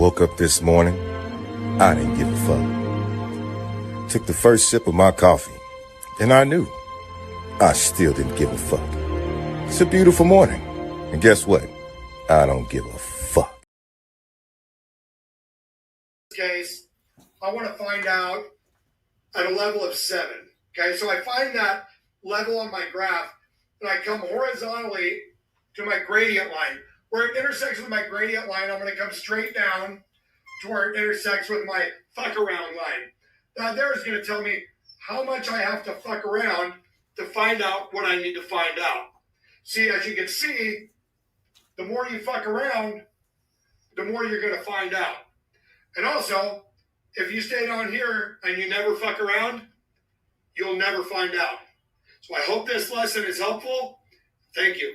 Woke up this morning, I didn't give a fuck. Took the first sip of my coffee, and I knew I still didn't give a fuck. It's a beautiful morning, and guess what? I don't give a fuck. In this case, I want to find out at a level of 7. Okay, so I find that level on my graph, and I come horizontally to my gradient line. Where it intersects with my gradient line, I'm going to come straight down to where it intersects with my fuck around line. Now, there is going to tell me how much I have to fuck around to find out what I need to find out. See, as you can see, the more you fuck around, the more you're going to find out. And also, if you stay down here and you never fuck around, you'll never find out. So I hope this lesson is helpful. Thank you.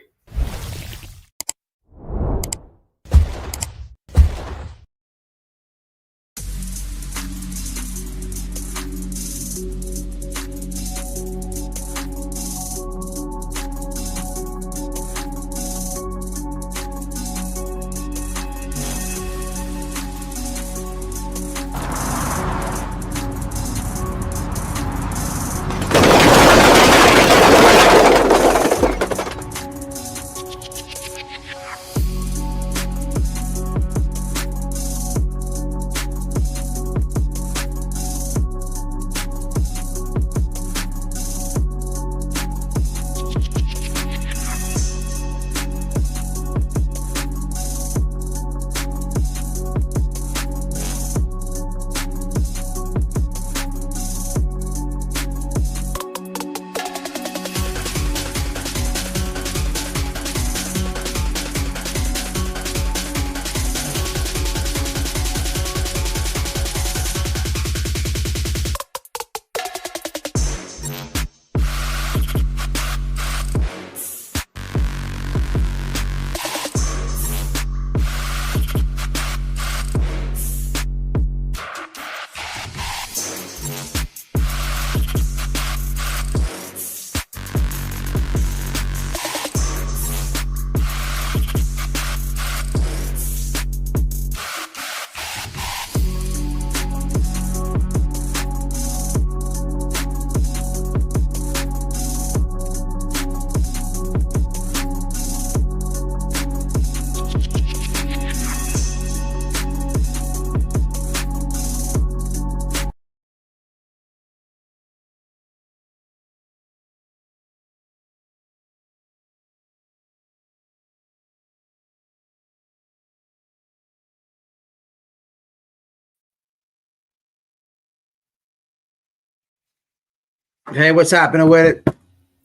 Hey, what's happening with it?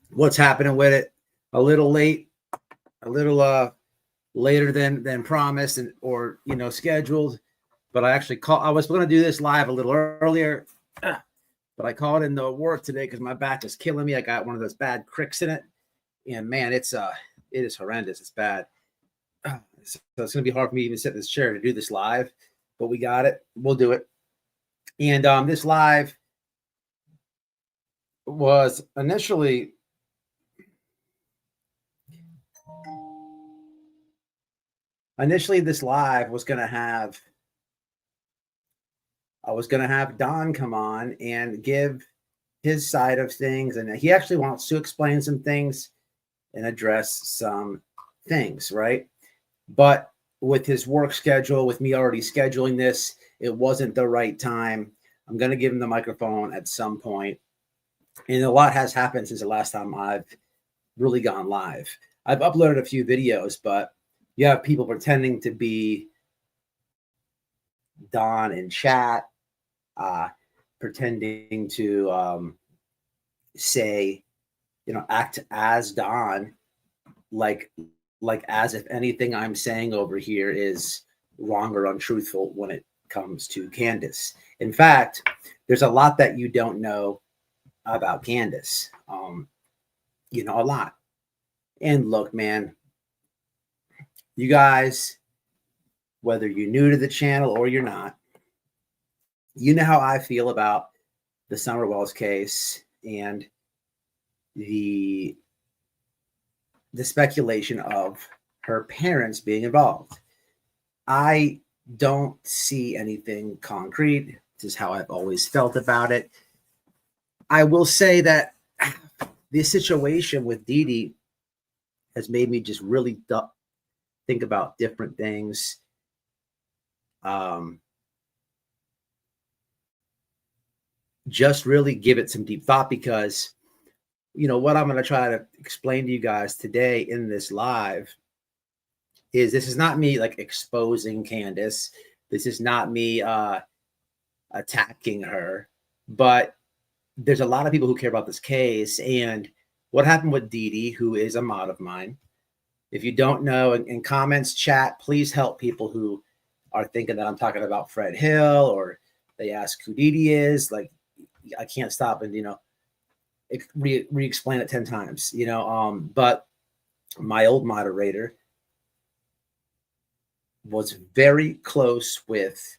What's happening with it? A little late, a little later than promised and or scheduled. But I was going to do this live a little earlier, but I called in to work today because my back is killing me. I got one of those bad cricks in it, and man, it is horrendous. It's bad. So it's going to be hard for me to even sit in this chair to do this live, but we got it. We'll do it. And this live was initially this live was going to have Don come on and give his side of things, and he actually wants to explain some things and address some things, right? But with his work schedule, with me already scheduling this, it wasn't the right time. I'm going to give him the microphone at some point. And a lot has happened since the last time I've really gone live. I've uploaded a few videos, but you have people pretending to be Don in chat, pretending to say, act as Don, like as if anything I'm saying over here is wrong or untruthful when it comes to CANDUS. In fact, there's a lot that you don't know about CANDUS, a lot. And look, man, you guys, whether you're new to the channel or you're not, you know how I feel about the Summer Wells case and the speculation of her parents being involved. I don't see anything concrete. This is how I've always felt about it. I will say that this situation with Dee Dee has made me just really think about different things. Just really give it some deep thought, because what I'm going to try to explain to you guys today in this live is, this is not me like exposing CANDUS. This is not me attacking her, but there's a lot of people who care about this case. And what happened with Dee Dee, who is a mod of mine. If you don't know, in comments, chat, please help people who are thinking that I'm talking about Fred Hill, or they ask who Dee Dee is. Like, I can't stop and, re-explain it 10 times, but my old moderator was very close with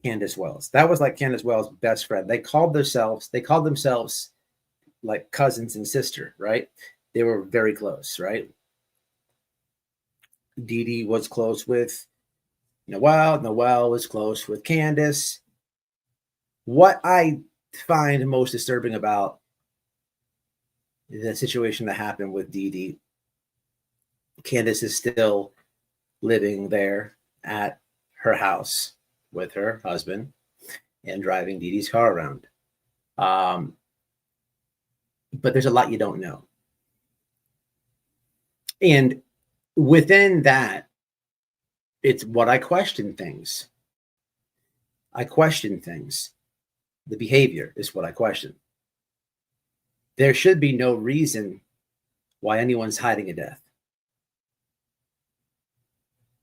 CANDUS Wells. That was like CANDUS Wells' best friend. They called themselves like cousins and sister, right? They were very close, right? Dee Dee was close with Noel. Noel was close with CANDUS. What I find most disturbing about the situation that happened with Dee Dee, CANDUS is still living there at her house with her husband and driving Dee Dee's car around. But there's a lot you don't know. And within that, it's what I question things. I question things. The behavior is what I question. There should be no reason why anyone's hiding a death.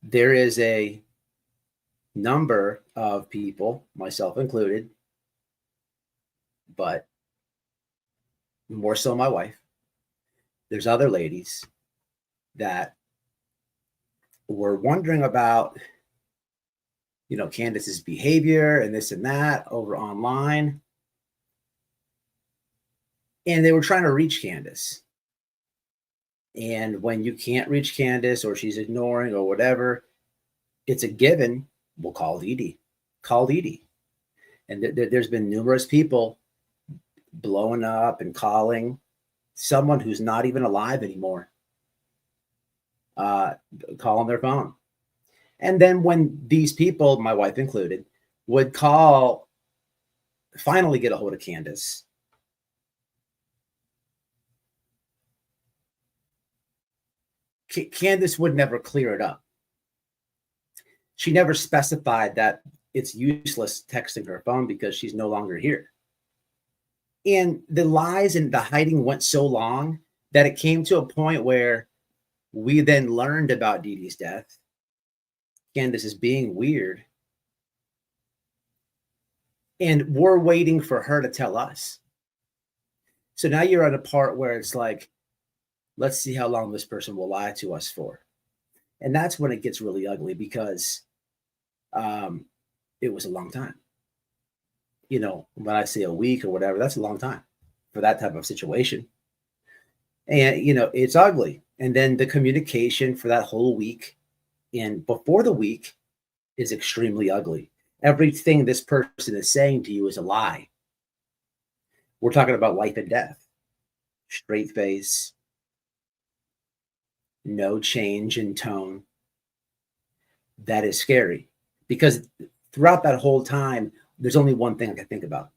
There is a number of people, myself included, but more so my wife. There's other ladies that were wondering about, CANDUS's behavior and this and that over online. And they were trying to reach CANDUS. And when you can't reach CANDUS, or she's ignoring or whatever, it's a given. We'll call Dee Dee. Call Dee Dee. And there's been numerous people blowing up and calling someone who's not even alive anymore, calling their phone. And then when these people, my wife included, would call, finally get a hold of CANDUS, CANDUS would never clear it up. She never specified that it's useless texting her phone because she's no longer here. And the lies and the hiding went so long that it came to a point where we then learned about Dee Dee's death. CANDUS is being weird. And we're waiting for her to tell us. So now you're at a part where it's like, let's see how long this person will lie to us for. And that's when it gets really ugly, because it was a long time. When I say a week or whatever, that's a long time for that type of situation. And, it's ugly. And then the communication for that whole week and before the week is extremely ugly. Everything this person is saying to you is a lie. We're talking about life and death. Straight face. No change in tone. That is scary, because throughout that whole time, there's only one thing I can think about,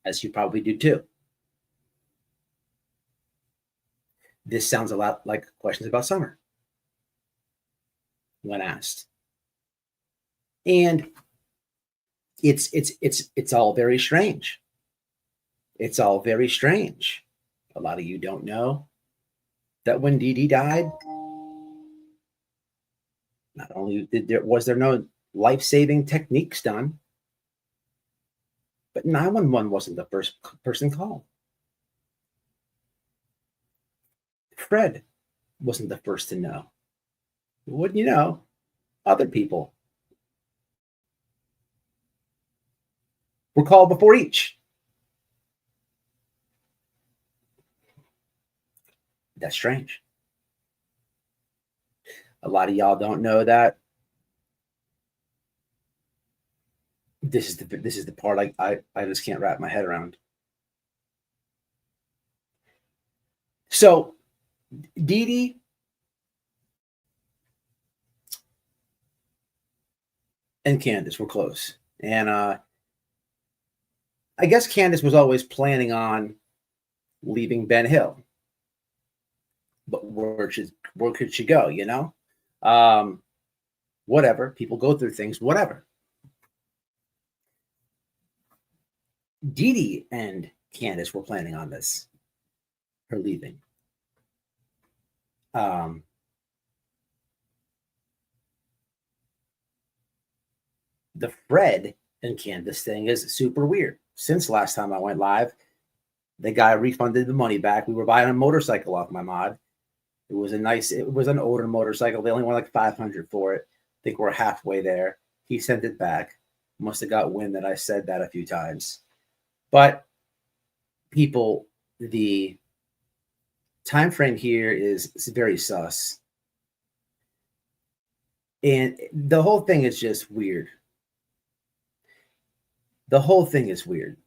as you probably do too. This sounds a lot like questions about Summer when asked. And it's all very strange. It's all very strange. A lot of you don't know that when Dee Dee died, not only was there no life-saving techniques done, but 911 wasn't the first person called. Fred wasn't the first to know. Wouldn't you know? Other people were called before each. That's strange. A lot of y'all don't know that this is the part I just can't wrap my head around. So Dee Dee and CANDUS were close. And I guess CANDUS was always planning on leaving Ben Hill. But where could she go, you know? Whatever. People go through things, whatever. Dee Dee and CANDUS were planning on this, her leaving. The Fred and CANDUS thing is super weird. Since last time I went live, the guy refunded the money back. We were buying a motorcycle off my mod. It was an older motorcycle. They only wanted like $500 for it. I think we're halfway there. He sent it back. Must have got wind that I said that a few times. But people, the time frame here is very sus. And the whole thing is just weird. The whole thing is weird.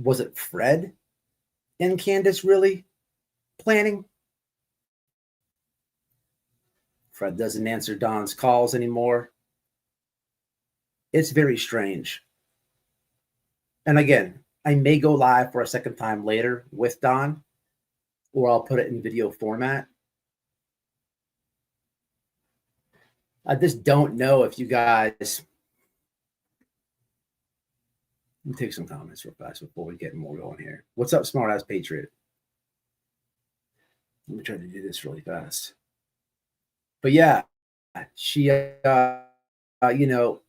Was it Fred and CANDUS really planning? Fred doesn't answer Don's calls anymore. It's very strange. And again, I may go live for a second time later with Don, or I'll put it in video format. I just don't know if you guys... Let me take some comments real fast before we get more going here. What's up, Smart Ass Patriot? Let me try to do this really fast. But yeah, she, you know,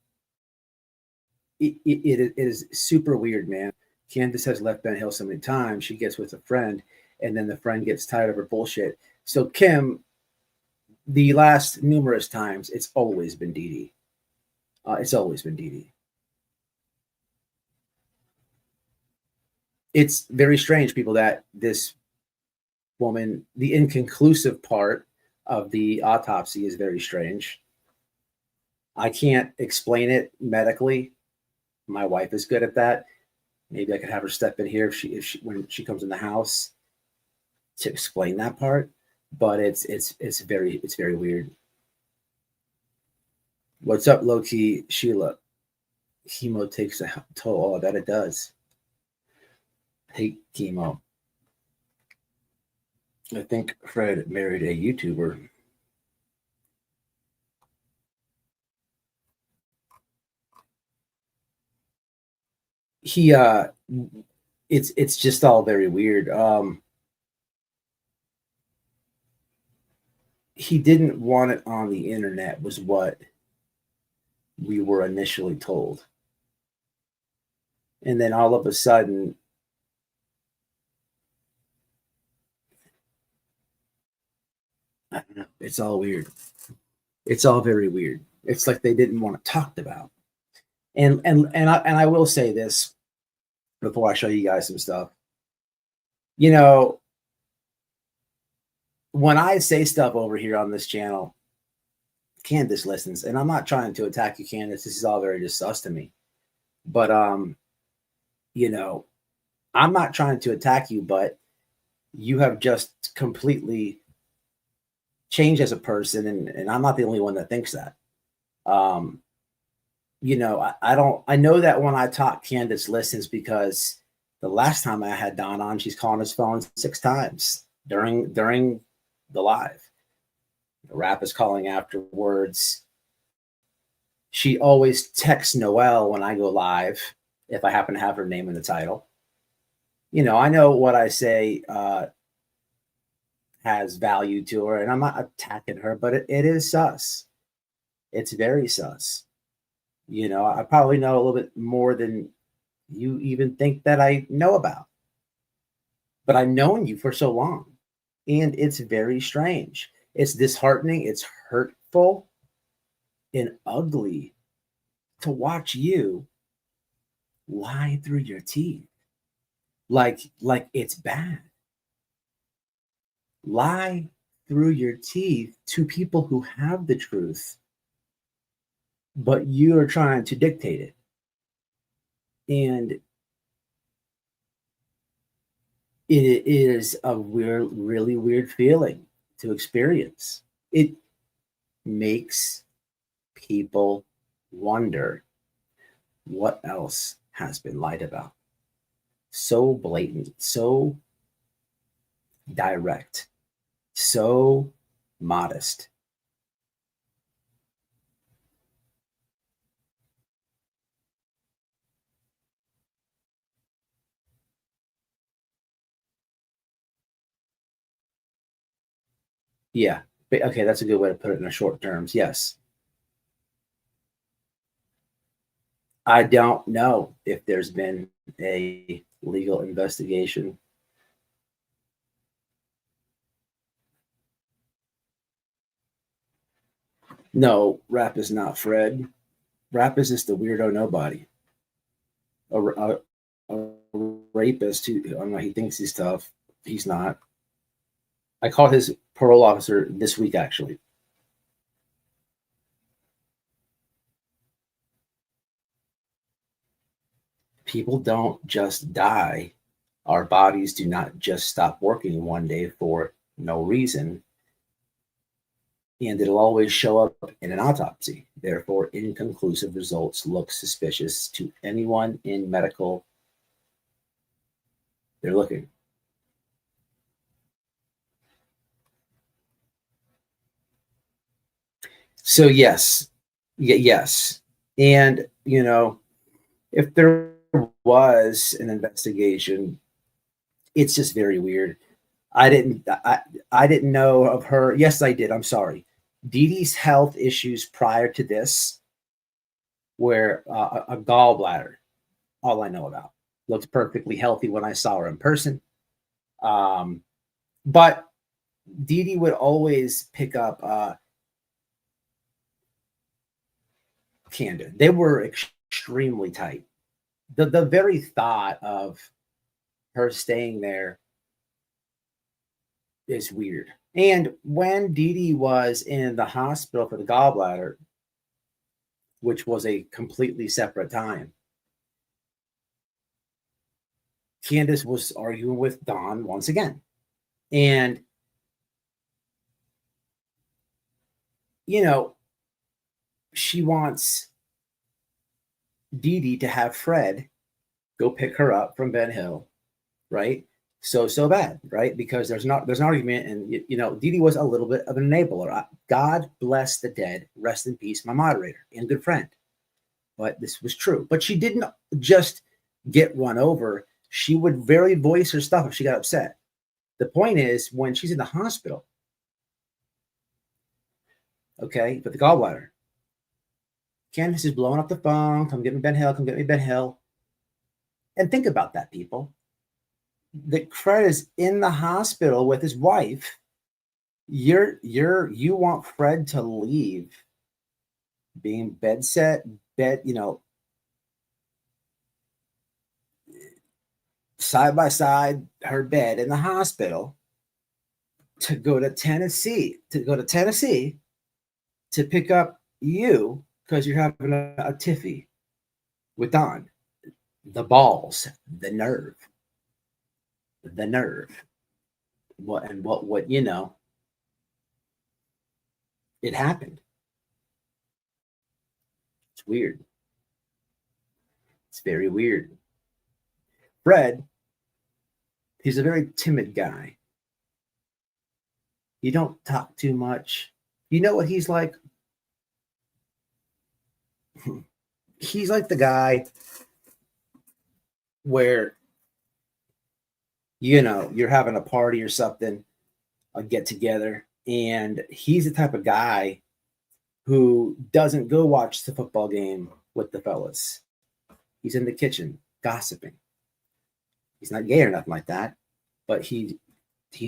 it is super weird, man. CANDUS has left Ben Hill so many times. She gets with a friend, and then the friend gets tired of her bullshit. So Kim, the last numerous times, it's always been Dee Dee. It's always been Dee Dee. It's very strange, people, that this woman, the inconclusive part of the autopsy is very strange. I can't explain it medically. My wife is good at that. Maybe I could have her step in here when she comes in the house to explain that part. But it's very weird. What's up, low key Sheila? Chemo takes a toll. I bet it does. Hate chemo. I think Fred married a YouTuber. He it's just all very weird. He didn't want it on the internet, was what we were initially told. And then all of a sudden, I don't know. It's all weird. It's all very weird. It's like they didn't want it talked about. And I will say this before I show you guys some stuff. You know, when I say stuff over here on this channel, CANDUS listens, and I'm not trying to attack you, CANDUS. This is all very just sus to me. But you know, I'm not trying to attack you, but you have just completely changed as a person, and I'm not the only one that thinks that. You know, I know that when I talk, CANDUS listens, because the last time I had Don on, she's calling his phone 6 times during the live. The rap is calling afterwards. She always texts Noelle when I go live, if I happen to have her name in the title. You know, I know what I say has value to her, and I'm not attacking her, but it is sus. It's very sus. You know, I probably know a little bit more than you even think that I know about. But I've known you for so long, and it's very strange. It's disheartening. It's hurtful and ugly to watch you lie through your teeth. Like it's bad. Lie through your teeth to people who have the truth, but you are trying to dictate it. And it is a weird, really weird feeling to experience. It makes people wonder what else has been lied about. So blatant, so direct, so modest. Yeah. Okay, that's a good way to put it in a short terms. Yes. I don't know if there's been a legal investigation. No, Rap is not Fred. Rap is just a weirdo nobody. A rapist who, I don't know, he thinks he's tough. He's not. I called his parole officer this week, actually. People don't just die. Our bodies do not just stop working one day for no reason. And it'll always show up in an autopsy. Therefore, inconclusive results look suspicious to anyone in medical. They're looking. So yes, yes, and if there was an investigation, it's just very weird. I didn't know of her. Yes, I did. I'm sorry. Dee Dee's health issues prior to this were a gallbladder. All I know about. Looked perfectly healthy when I saw her in person. But Dee Dee would always pick up CANDUS. They were extremely tight. The very thought of her staying there is weird. And when Dee Dee was in the hospital for the gallbladder, which was a completely separate time, CANDUS was arguing with Don once again. And, she wants Dee Dee to have Fred go pick her up from Ben Hill, right? So bad, right? Because there's an argument, and Dee Dee was a little bit of an enabler. God bless the dead, rest in peace, my moderator and good friend. But this was true. But she didn't just get run over. She would very voice her stuff if she got upset. The point is, when she's in the hospital, okay, for the gallbladder, CANDUS is blowing up the phone. Come get me Ben Hill. Come get me Ben Hill. And think about that, people. That Fred is in the hospital with his wife. You want Fred to leave being bed, side by side her bed in the hospital to go to Tennessee to pick up you because you're having a tiffy with Don. The balls, the nerve. What it happened. It's weird. It's very weird. Fred, he's a very timid guy. You don't talk too much. You know what he's like? He's like the guy where you're having a party or something, a get together, and he's the type of guy who doesn't go watch the football game with the fellas. He's in the kitchen gossiping. He's not gay or nothing like that, but he's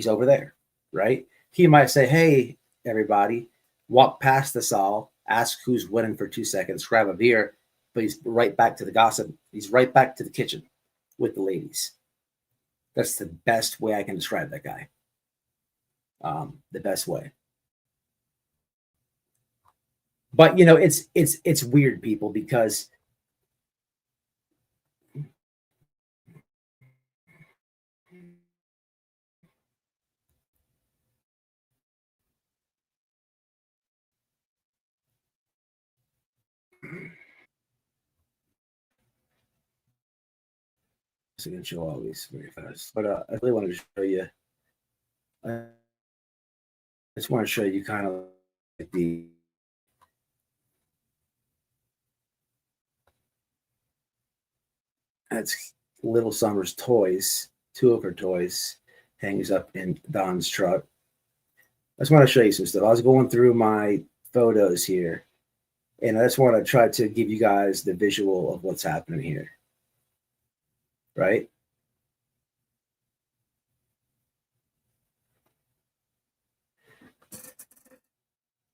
over there, right? He might say, "Hey, everybody," walk past us all, ask who's winning for 2 seconds, grab a beer, but he's right back to the gossip. He's right back to the kitchen with the ladies. That's the best way I can describe that guy. The best way. But it's weird, people, because So you can show all these very fast. But I really wanted to show you. I just want to show you kind of like the that's Little Summer's toys. Two of her toys hangs up in Don's truck. I just want to show you some stuff. I was going through my photos here, and I just want to try to give you guys the visual of what's happening here. Right?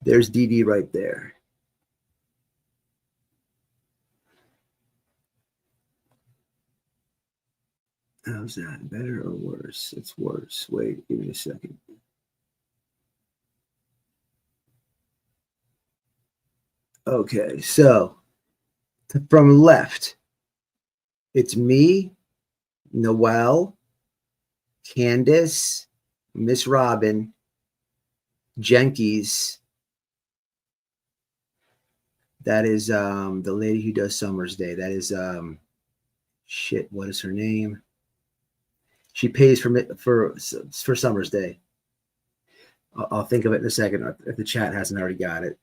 There's Dee Dee right there. How's that? Better or worse? It's worse. Wait, give me a second. Okay, so from left, it's me, Noelle, CANDUS, Miss Robin, Jenkins. That is the lady who does Summer's Day. That is shit. What is her name? She pays for Summer's Day. I'll think of it in a second if the chat hasn't already got it.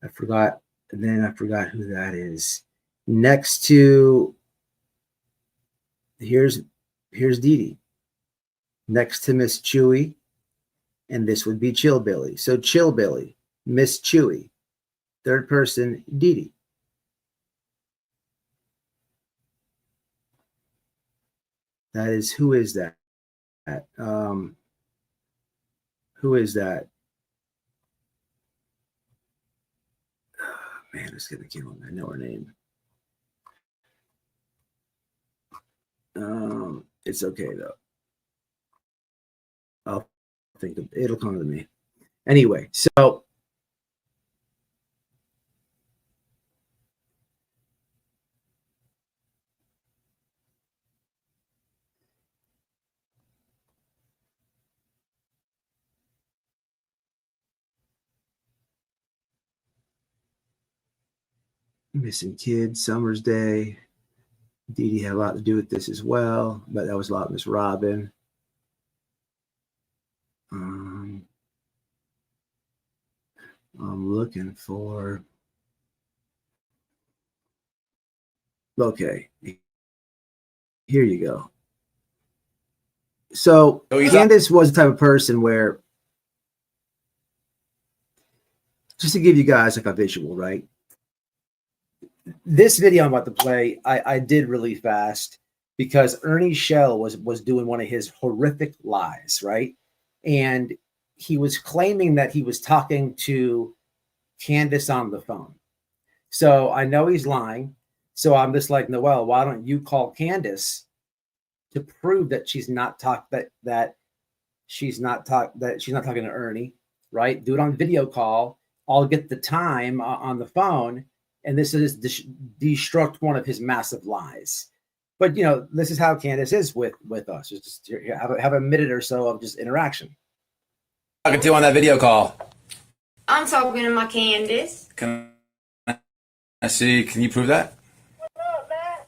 I forgot. And then I forgot who that is. Next to here's Dee Dee. Next to Miss Chewy, and this would be Chill Billy. So Chill Billy, Miss Chewy. Third person, Dee Dee. That is, who is that? Who is that? Oh, man, it's gonna kill me. I know her name. It's okay though. I'll think of it'll come to me. Anyway, so Missing Kid, Summer's Day. Dee Dee had a lot to do with this as well, but that was a lot of Miss Robin. I'm looking for. Okay, here you go. So CANDUS was the type of person where, just to give you guys like a visual, right? This video I'm about to play, I did really fast because Ernie Shell was doing one of his horrific lies, right? And he was claiming that he was talking to CANDUS on the phone. So I know he's lying. So I'm just like, Noelle, why don't you call CANDUS to prove that she's not talking to Ernie, right? Do it on video call. I'll get the time on the phone. And this is destruct one of his massive lies. But, you know, this is how CANDUS is with us. Just have a minute or so of just interaction. Talking to on that video call. I'm talking to my CANDUS. Can I see? Can you prove that? What's up, Matt?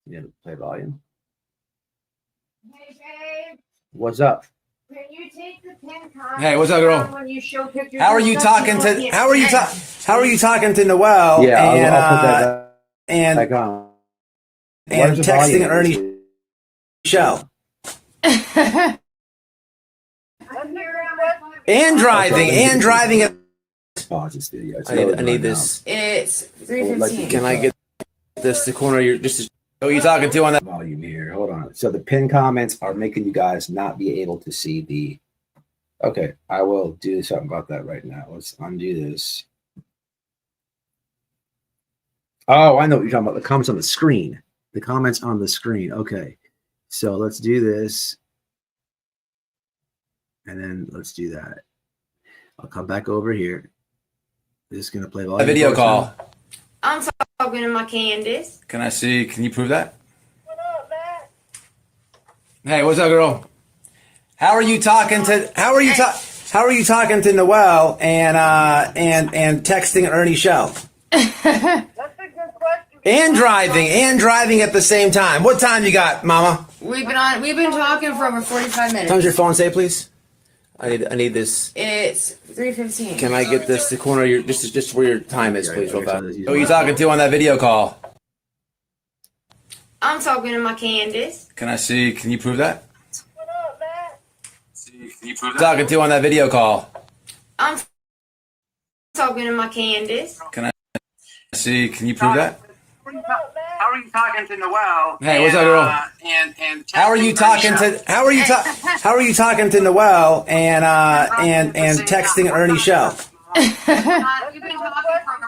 Yeah, play volume. Hey, babe. What's up? Can you take the pin card? Hey, what's up, girl? When you show pictures How are you talking to? How are you talking to Noelle? Yeah, and, I'll put that and back on. And texting Ernie Shell. And driving. Pause this video. I need this. It's 3:15. Can I get this the corner? You're just. Who are you talking to on that volume here? Hold on. So the pinned comments are making you guys not be able to see the. Okay, I will do something about that right now. Let's undo this. Oh, I know what you're talking about. The comments on the screen. The comments on the screen. Okay, so let's do this, and then let's do that. I'll come back over here. This is gonna play a video call. I'm talking to my CANDUS. Can I see? Can you prove that? What up, Matt? Hey, what's up, girl? How are you talking to? How are you talking to Noelle and texting Ernie Shell? That's a good question, And driving at the same time. What time you got, Mama? We've been talking for over 45 minutes. What time's your phone say, please? I need this. It's 3:15. Can I get this the corner of your just where your time is, please, real fast? Who are you talking to on that video call? I'm talking to my Candace. Can I see? Can you prove that? What up, man? Can you prove that? Talking to on that video call. I'm talking to my Candace. Can I see? Can you prove that? How are you talking to Noel? Hey, what's up, girl? And how are you talking to Noel and texting Ernie Show?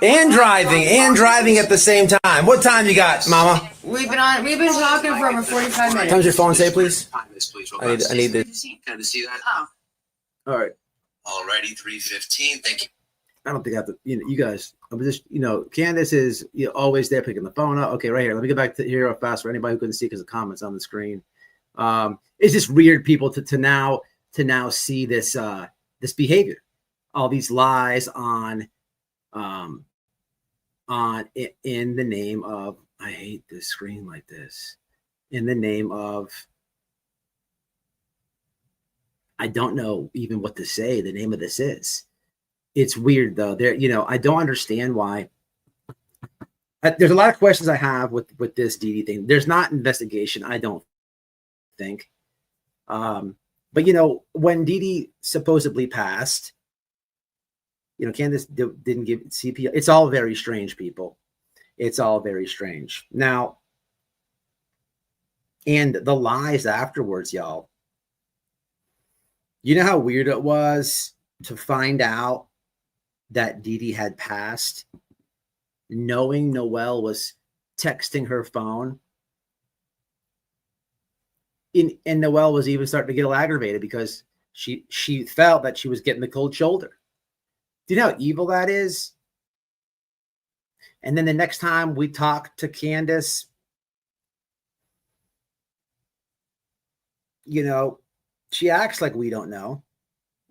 And driving at the same time. What time you got, Mama? We've been talking for over 45 minutes. What time's your phone say, please? I need this. Kind of see that? All right. Alrighty, 3:15. Thank you. I don't think I have to, you guys, I'm just, Candace is always there picking the phone up. Okay, right here. Let me get back to here real fast for anybody who couldn't see because the comments on the screen. It's just weird, people, to now see this this behavior, all these lies on in the name of, I hate this screen like this, in the name of, I don't know even what to say the name of this is. It's weird though. I don't understand why. There's a lot of questions I have with this Dee Dee thing. There's not investigation, I don't think. But when Dee Dee supposedly passed, Candace didn't give CPR. It's all very strange, people. It's all very strange. Now, and the lies afterwards, y'all. You know how weird it was to find out that Dee Dee had passed, knowing Noel was texting her phone. And Noel was even starting to get a little aggravated because she felt that she was getting the cold shoulder. Do you know how evil that is? And then the next time we talk to Candace, she acts like we don't know,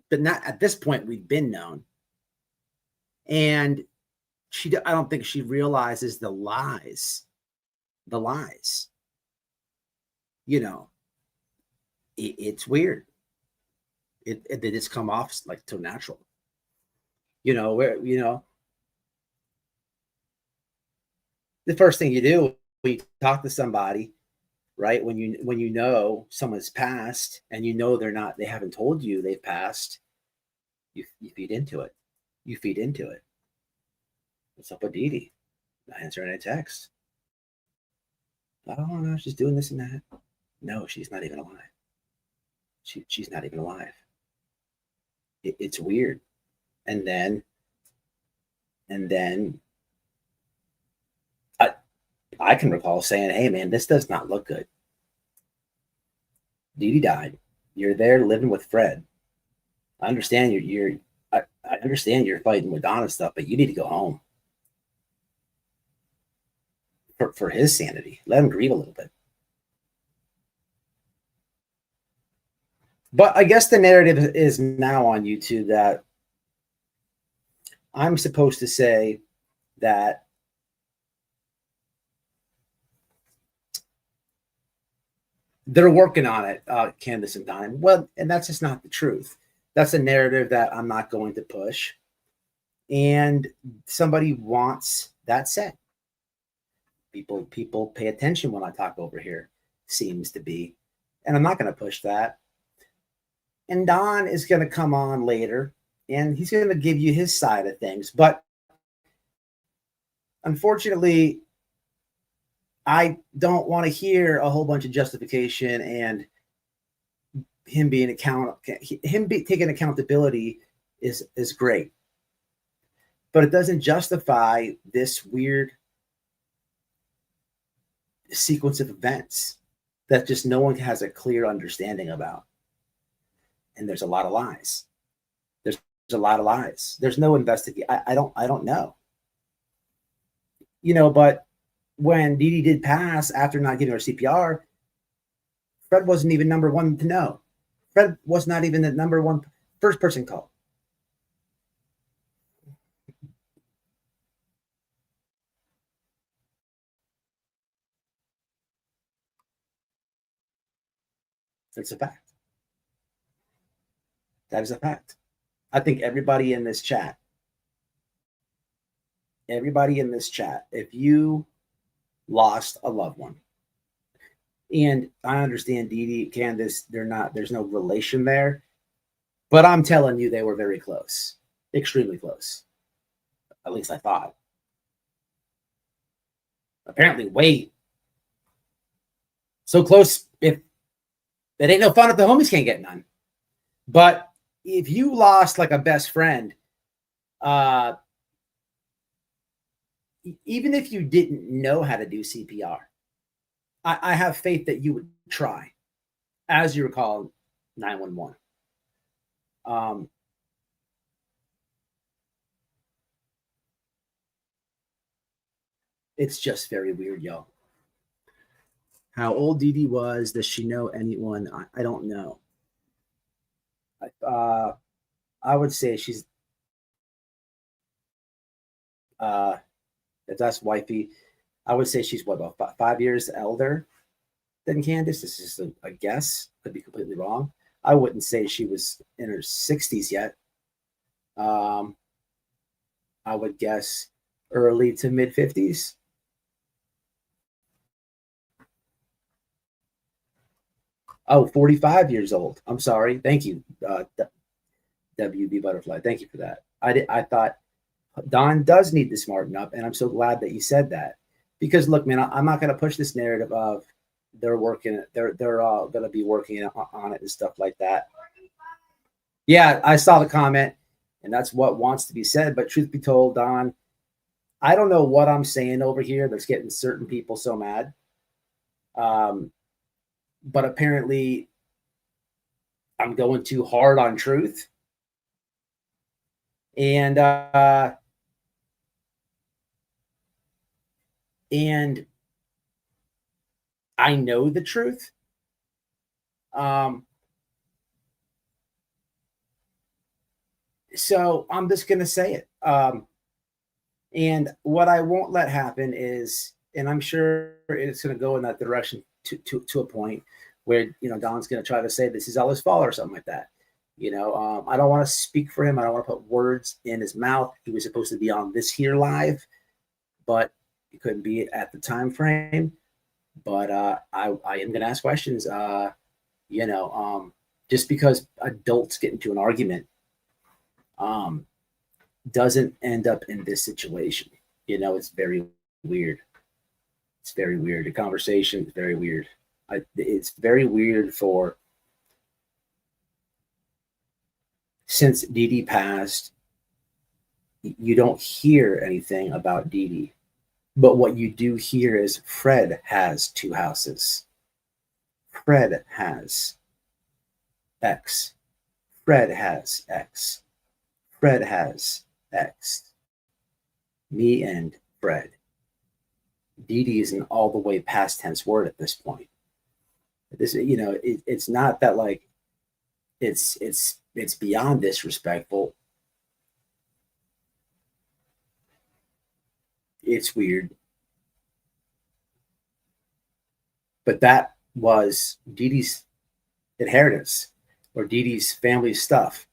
but not at this point. We've been known. And I don't think she realizes the lies. It's weird. It just come off like so natural. The first thing you do when you talk to somebody, right? When you know someone's passed and they haven't told you they've passed, you feed into it. You feed into it. What's up with Dee Dee? Not answering a text. Oh no, she's doing this and that. No, she's not even alive. She's not even alive. It's weird. And then I can recall saying, "Hey man, this does not look good. Dee Dee died. You're there living with Fred. I understand I understand you're fighting with Don and stuff, but you need to go home for his sanity. Let him grieve a little bit." But I guess the narrative is now on YouTube that I'm supposed to say that they're working on it, Candace and Don. Well, and that's just not the truth. That's a narrative that I'm not going to push. And somebody wants that said. People pay attention when I talk over here, seems to be. And I'm not going to push that. And Don is going to come on later, and he's going to give you his side of things. But unfortunately, I don't want to hear a whole bunch of justification and him taking accountability is great. But it doesn't justify this weird sequence of events that just no one has a clear understanding about. And there's a lot of lies. There's a lot of lies. There's no investigation. I don't know. But when Dee Dee did pass after not giving her CPR, Fred wasn't even number one to know. Fred was not even the number one first person called. It's a fact. That is a fact. I think everybody in this chat, if you lost a loved one, and I understand Dee Dee, Candace, there's no relation there, but I'm telling you, they were very close, extremely close. At least I thought. Apparently, wait. So close, if it ain't no fun if the homies can't get none. But if you lost like a best friend, even if you didn't know how to do CPR, I have faith that you would try, as you recall 911. It's just very weird, y'all. How old Dee Dee was? Does she know anyone? I don't know. I would say she's if that's wifey, I would say she's what, about 5 years elder than Candace. This is a guess. Could be completely wrong. I wouldn't say she was in her 60s yet. I would guess early to mid 50s. Oh, 45 years old. I'm sorry. Thank you, WB Butterfly. Thank you for that. I thought Don does need to smarten up, and I'm so glad that you said that. Because look, man, I'm not going to push this narrative of they're working, they're all going to be working on it and stuff like that. Yeah, I saw the comment, and that's what wants to be said. But truth be told, Don, I don't know what I'm saying over here that's getting certain people so mad. But apparently I'm going too hard on truth. And I know the truth. So I'm just going to say it. And what I won't let happen is, and I'm sure it's going to go in that direction to a point where, you know, Don's going to try to say this is all his fault or something like that. You know, I don't want to speak for him. I don't want to put words in his mouth. He was supposed to be on this here live, but he couldn't be at the time frame. But I am going to ask questions. You know, just because adults get into an argument doesn't end up in this situation. You know, it's very weird. It's very weird. The conversation is very weird. It's very weird for, since Dee Dee passed, you don't hear anything about Dee Dee. But what you do hear is Fred has 2 houses. Fred has X. Fred has X. Fred has X. Me and Fred. Dee Dee is an all the way past tense word at this point. This, you know, it's not that like it's beyond disrespectful. It's weird. But that was Dee Dee's inheritance or Dee Dee's family stuff.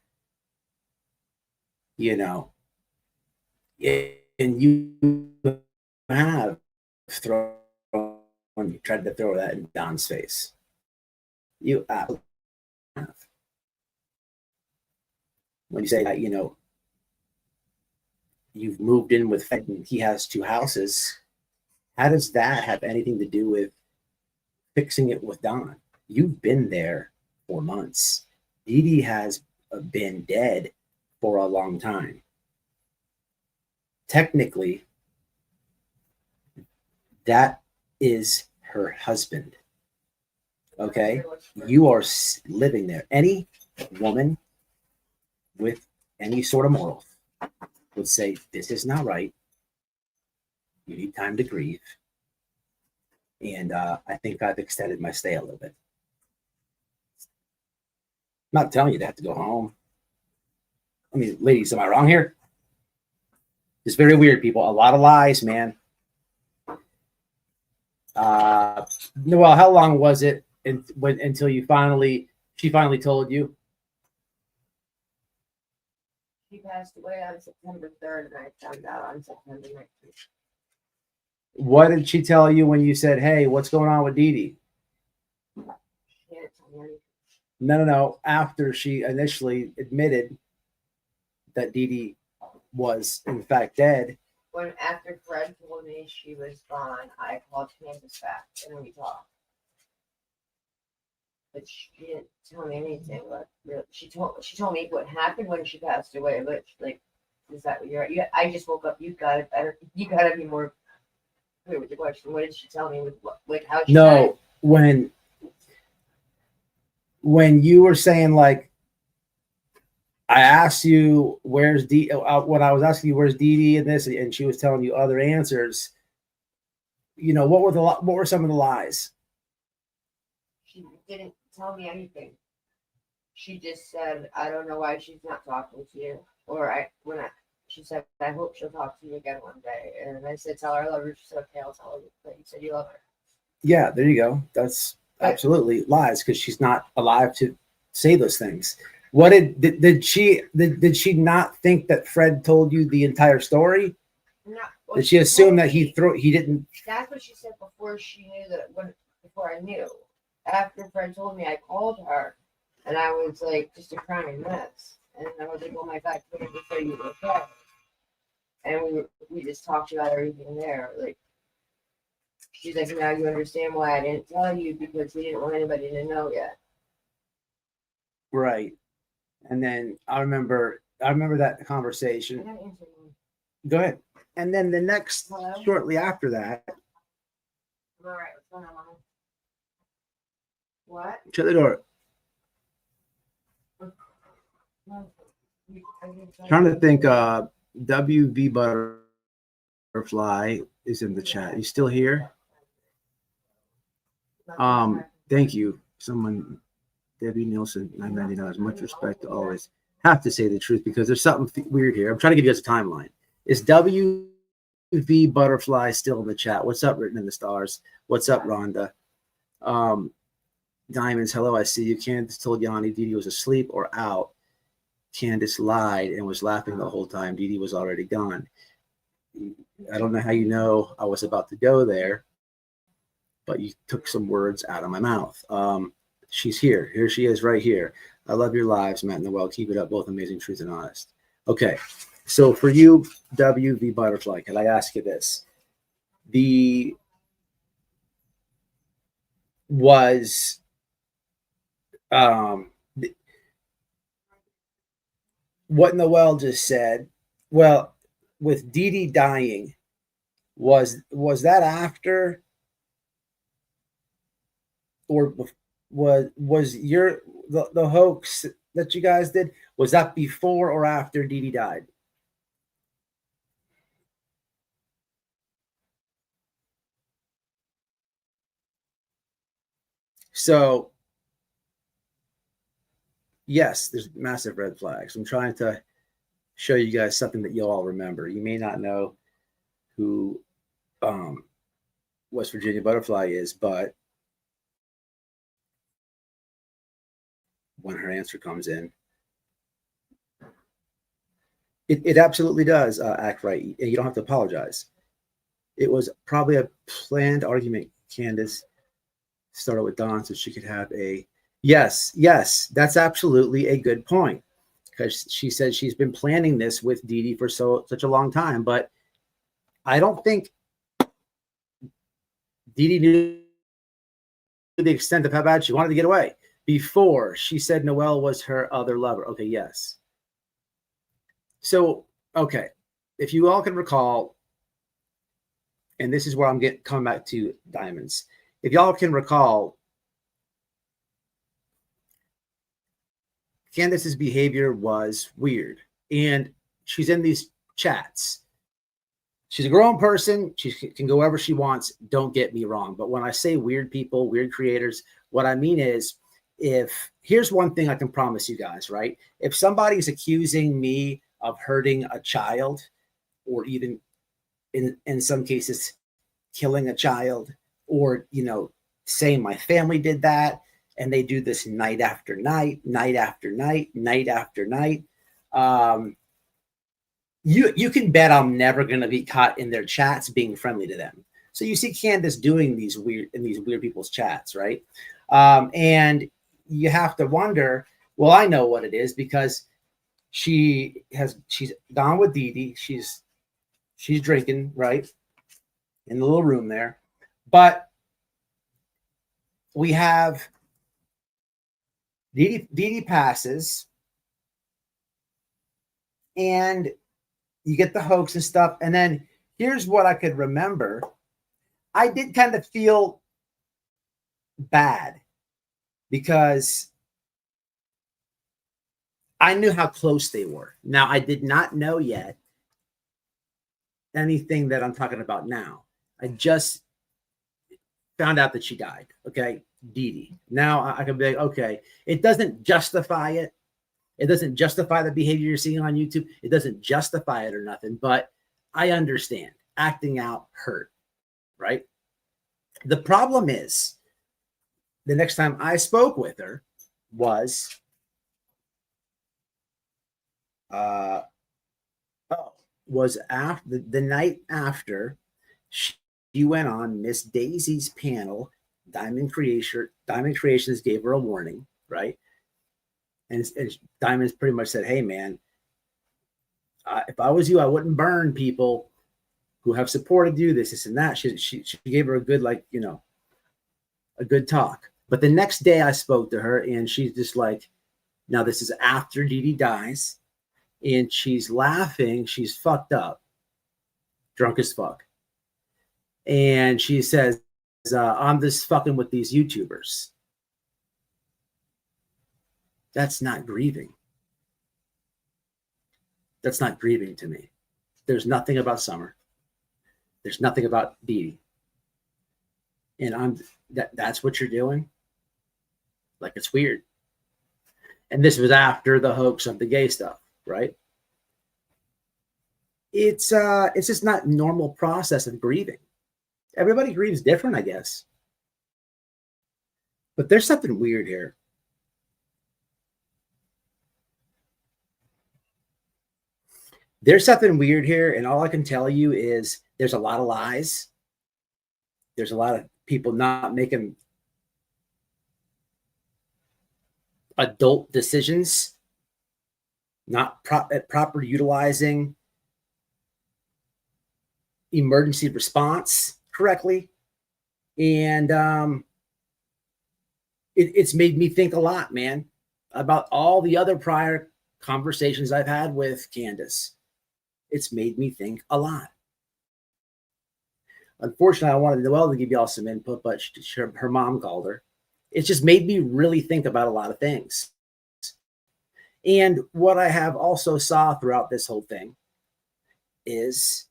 You know, and you have thrown, you tried to throw that in Don's face. You have. When you say that, you know, you've moved in with Fred and he has 2 houses, how does that have anything to do with fixing it with Don? You've been there for months. Dee Dee has been dead for a long time. Technically, that is her husband. Okay? You are living there. Any woman with any sort of moral would say, this is not right. You need time to grieve. And I think I've extended my stay a little bit. I'm not telling you to have to go home. I mean, ladies, am I wrong here? It's very weird, people. A lot of lies, man. Well, how long was it? until she finally told you? She passed away on September 3rd, and I found out on September 19th. What did she tell you when you said, "Hey, what's going on with Dee Dee"? She didn't tell me anything. No. After she initially admitted that Dee Dee was in fact dead. When after Fred told me she was gone, I called CANDUS back and we talked. But she didn't tell me anything. Like, really. She told me what happened when she passed away. But like, is that what you're? I just woke up. You got it better. You got to be more clear with the question. What did she tell me? With like how she died? When you were saying, like, I asked you where's Dee, when I was asking you where's Dee Dee in this, and she was telling you other answers. You know, what were some of the lies? She didn't tell me anything. She just said, "I don't know why she's not talking to you." She said, "I hope she'll talk to you again one day." And I said, "Tell her I love her." She said, "Okay, I'll tell her that you said you love her." Yeah, there you go. That's absolutely lies, because she's not alive to say those things. What did she not think that Fred told you the entire story? No. Well, Did she assume that he didn't? That's what she said before she knew before I knew. After Fred told me, I called her, and I was like, just a crying mess. And I was like, "Oh my God, can I just say you were okay?" And we just talked about everything there. Like, she's like, "Now you understand why I didn't tell you, because we didn't want anybody to know yet." Right. And then I remember that conversation. I gotta answer you. Go ahead. And then the next, Hello? shortly after that, I'm all right. What's going on, Mama? What? shut the door. Trying to think. WV Butterfly is in the chat. You still here? Thank you. Someone, Debbie Nielsen, $9.99. Much respect to always have to say the truth, because there's something weird here. I'm trying to give you guys a timeline. Is WV Butterfly still in the chat? What's up, written in the stars? What's up, Rhonda? Diamonds, hello, I see you. Candace told Yanni Dee Dee was asleep or out. Candace lied and was laughing the whole time. Dee Dee was already gone. I don't know how you know I was about to go there, but you took some words out of my mouth. She's here. Here she is right here. I love your lives, Matt and Noel. Keep it up. Both amazing, truth, and honest. Okay. So for you, WV Butterfly, can I ask you this? What Noel just said, well, with Dee Dee dying, was that after, or was the hoax that you guys did, was that before or after Dee Dee died? So yes, there's massive red flags. I'm trying to show you guys something that you'll all remember. You may not know who West Virginia Butterfly is, but when her answer comes in, it absolutely does act right. You don't have to apologize. It was probably a planned argument. Candace started with Dawn so she could have a yes. That's absolutely a good point, because she said she's been planning this with Dee Dee for such a long time. But I don't think Dee Dee knew the extent of how bad she wanted to get away before she said Noel was her other lover. Okay, yes. So, okay, if you all can recall, and this is where I'm coming back to Diamonds. If y'all can recall, Candace's behavior was weird, and she's in these chats. She's a grown person. She can go wherever she wants. Don't get me wrong. But when I say weird people, weird creators, what I mean is, here's one thing I can promise you guys, right? If somebody's accusing me of hurting a child, or even in some cases killing a child, or, saying my family did that, and they do this night after night, night after night, night after night. You can bet I'm never going to be caught in their chats being friendly to them. So you see CANDUS doing these weird people's chats, right? And you have to wonder, well, I know what it is because she's gone with Dee Dee. She's drinking, right? In the little room there. But we have Dee Dee passes, and you get the hoax and stuff. And then here's what I could remember. I did kind of feel bad because I knew how close they were. Now, I did not know yet anything that I'm talking about now. I just found out that she died. Okay. Dee Dee. Now I can be like, okay, it doesn't justify it. It doesn't justify the behavior you're seeing on YouTube. It doesn't justify it or nothing, but I understand acting out hurt, right? The problem is the next time I spoke with her was after the night after she went on Miss Daisy's panel. Diamond Creations gave her a warning, right? And Diamond's pretty much said, hey, man, if I was you, I wouldn't burn people who have supported you, this and that. She gave her a good, a good talk. But the next day I spoke to her, and she's just like, now this is after Dee Dee dies, and she's laughing. She's fucked up, drunk as fuck. And she says, I'm just fucking with these YouTubers. That's not grieving. That's not grieving to me. There's nothing about Summer. There's nothing about Dee Dee. And that's what you're doing? Like, it's weird. And this was after the hoax of the gay stuff, right? It's just not normal process of grieving. Everybody grieves different, I guess. But there's something weird here. There's something weird here, and all I can tell you is there's a lot of lies. There's a lot of people not making adult decisions, not proper utilizing emergency response correctly. And it's made me think a lot, man, about all the other prior conversations I've had with CANDUS. It's made me think a lot. Unfortunately, I wanted Noelle to give y'all some input, but her mom called her. It's just made me really think about a lot of things. And what I have also saw throughout this whole thing is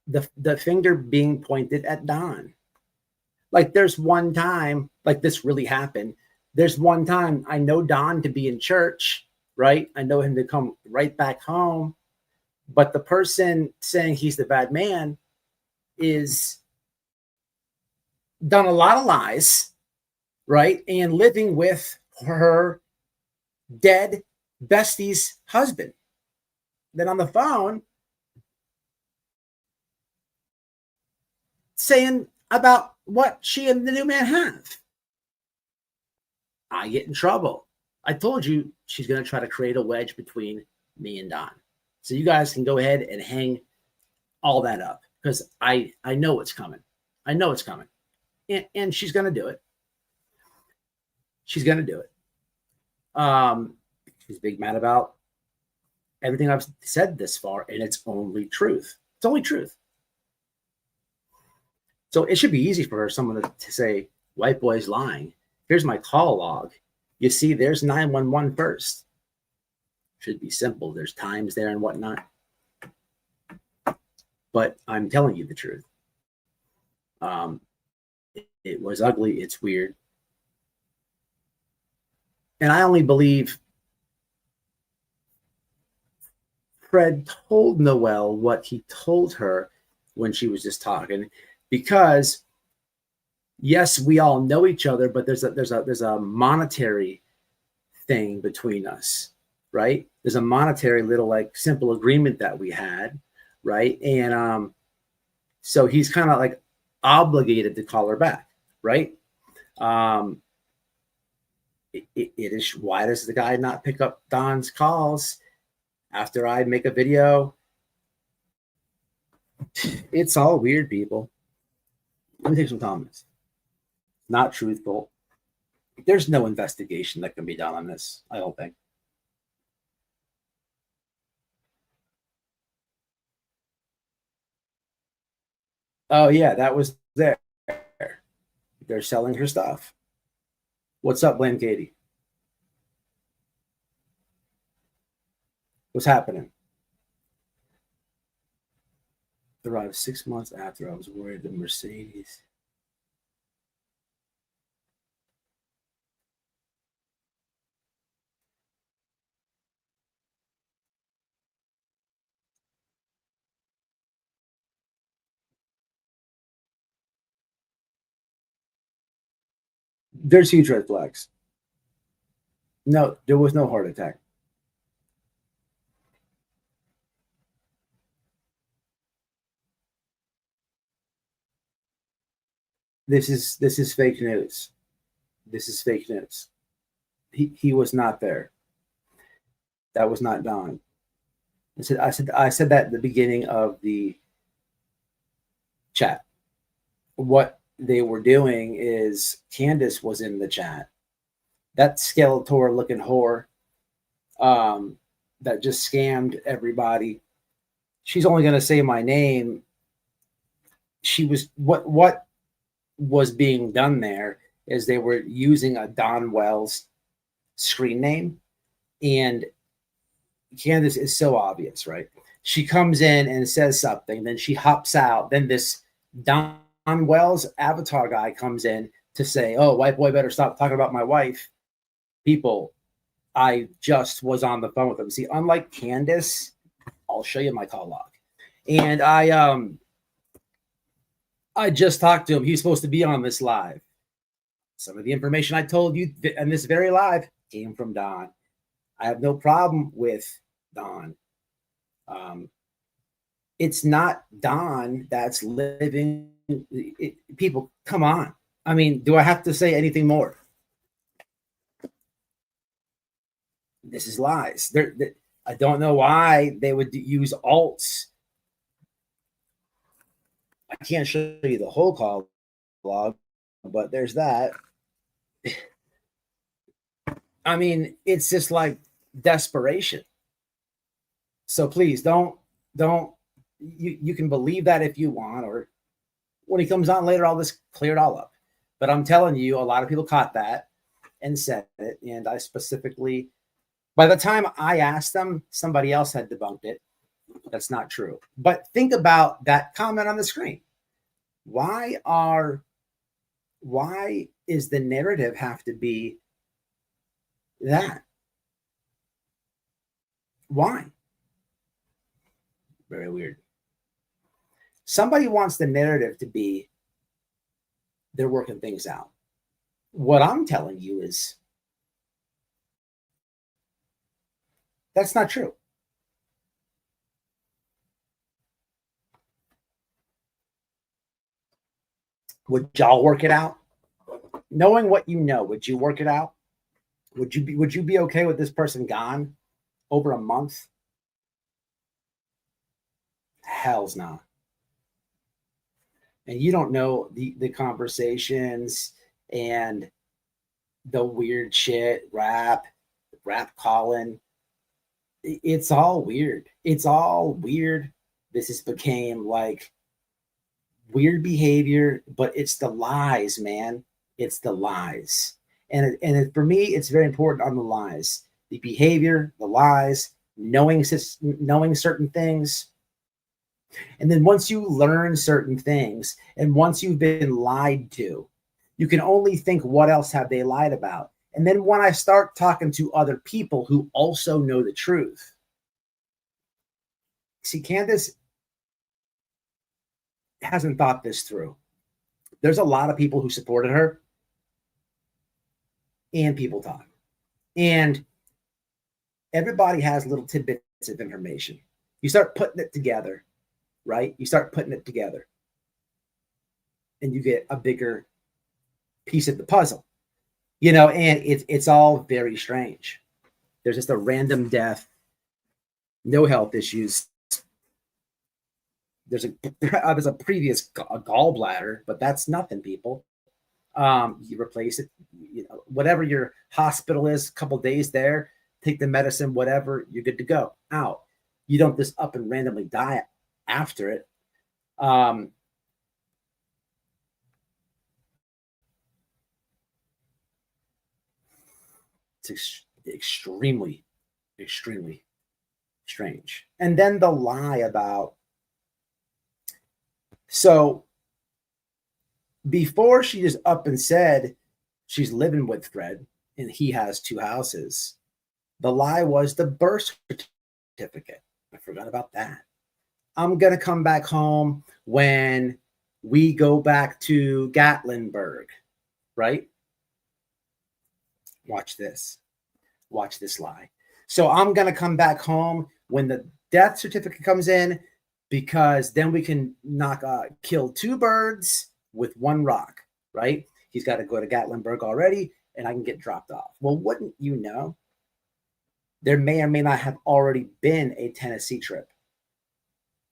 the finger being pointed at Don. Like, there's one time, like, this really happened. There's one time I know Don to be in church, right? I know him to come right back home. But the person saying he's the bad man is done a lot of lies, right? And living with her dead bestie's husband. Then on the phone, saying about what she and the new man have. I get in trouble. I told you she's going to try to create a wedge between me and Don. So you guys can go ahead and hang all that up, because I know it's coming. I know it's coming. And she's going to do it. She's going to do it. She's big mad about everything I've said this far, and it's only truth. It's only truth. So it should be easy for her, someone to say, white boy's lying. Here's my call log. You see, there's 911 first. Should be simple. There's times there and whatnot. But I'm telling you the truth. It was ugly. It's weird. And I only believe Fred told Noelle what he told her when she was just talking, because yes, we all know each other, but there's a monetary thing between us, right? There's a monetary little like simple agreement that we had, right? And so he's kind of like obligated to call her back, right? It is, why does the guy not pick up Don's calls after I make a video? It's all weird, people. Let me take some comments. Not truthful. There's no investigation that can be done on this, I don't think. Oh yeah, that was there. They're selling her stuff. What's up, Blame Katie? What's happening? Arrived 6 months after I was worried the Mercedes. There's huge red flags. No, there was no heart attack. This is fake news. This is fake news. He was not there. That was not Don. I said that at the beginning of the chat. What they were doing is CANDUS was in the chat. That Skeletor looking whore that just scammed everybody. She's only going to say my name. She was what was being done there is they were using a Don Wells screen name, and CANDUS is so obvious, right? She comes in and says something, then she hops out. Then this Don Wells avatar guy comes in to say, "Oh, white boy, better stop talking about my wife." People, I just was on the phone with him. See, unlike CANDUS, I'll show you my call log. And I just talked to him. He's supposed to be on this live. Some of the information I told you in this very live came from Don. I have no problem with Don. It's not Don that's living. People, come on. I mean, do I have to say anything more? This is lies. I don't know why they would use alts. I can't show you the whole call log, but there's that. I mean, it's just like desperation. So please don't you can believe that if you want, or when he comes on later, I'll just clear it all up. But I'm telling you, a lot of people caught that and said it. And I specifically, by the time I asked them, somebody else had debunked it. That's not true. But think about that comment on the screen. Why is the narrative have to be that? Why? Very weird. Somebody wants the narrative to be they're working things out. What I'm telling you is that's not true. Would y'all work it out? Knowing what you know, would you work it out? Would you be okay with this person gone over a month? Hell's not. And you don't know the conversations and the weird shit, rap calling. It's all weird. It's all weird. This has became like weird behavior, but it's the lies, man. It's the lies. And for me, it's very important on the lies. The behavior, the lies, knowing certain things. And then once you learn certain things, and once you've been lied to, you can only think, what else have they lied about? And then when I start talking to other people who also know the truth, see, CANDUS hasn't thought this through. there's a lot of people who supported her, and people talk. And everybody has little tidbits of information. You start putting it together, right? You start putting it together, and you get a bigger piece of the puzzle, you know, and it's all very strange. There's just a random death, no health issues. There's a previous gallbladder, but that's nothing, people. You replace it, you know, whatever your hospital is, a couple days there, take the medicine, whatever, you're good to go. Out. You don't just up and randomly die after it. It's extremely, extremely strange. And then the lie about, so before she just up and said she's living with Fred and he has 2 houses, the lie was the birth certificate. I forgot about that. I'm going to come back home when we go back to Gatlinburg, right? Watch this. Watch this lie. So I'm going to come back home when the death certificate comes in, because then we can kill 2 birds with 1 rock, right? He's got to go to Gatlinburg already, and I can get dropped off. Well, wouldn't you know, there may or may not have already been a Tennessee trip.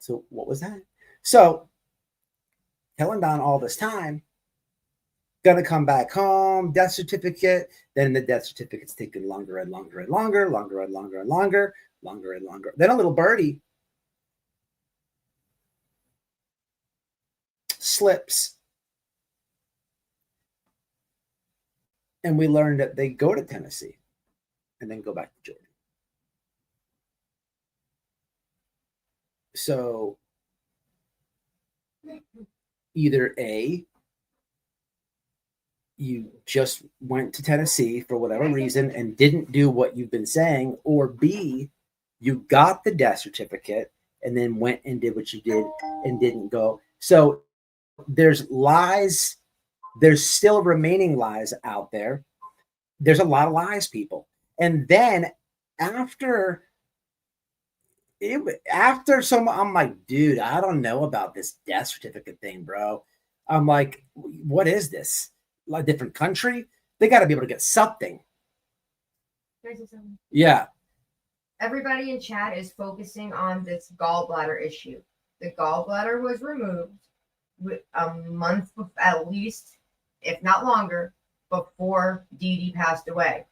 So what was that? So telling Don all this time, gonna come back home, death certificate. Then the death certificate's taking longer and longer and longer, longer and longer and longer, longer and longer. Then a little birdie slips, and we learned that they go to Tennessee and then go back to Georgia. So either A, you just went to Tennessee for whatever reason and didn't do what you've been saying, or B, you got the death certificate and then went and did what you did and didn't go. So there's lies. There's still remaining lies out there. There's a lot of lies, people. And then after some, I'm like, dude, I don't know about this death certificate thing, bro. I'm like, what is this? A different country? They got to be able to get something. Yeah. Everybody in chat is focusing on this gallbladder issue. The gallbladder was removed a month, at least, if not longer, before Dee Dee passed away.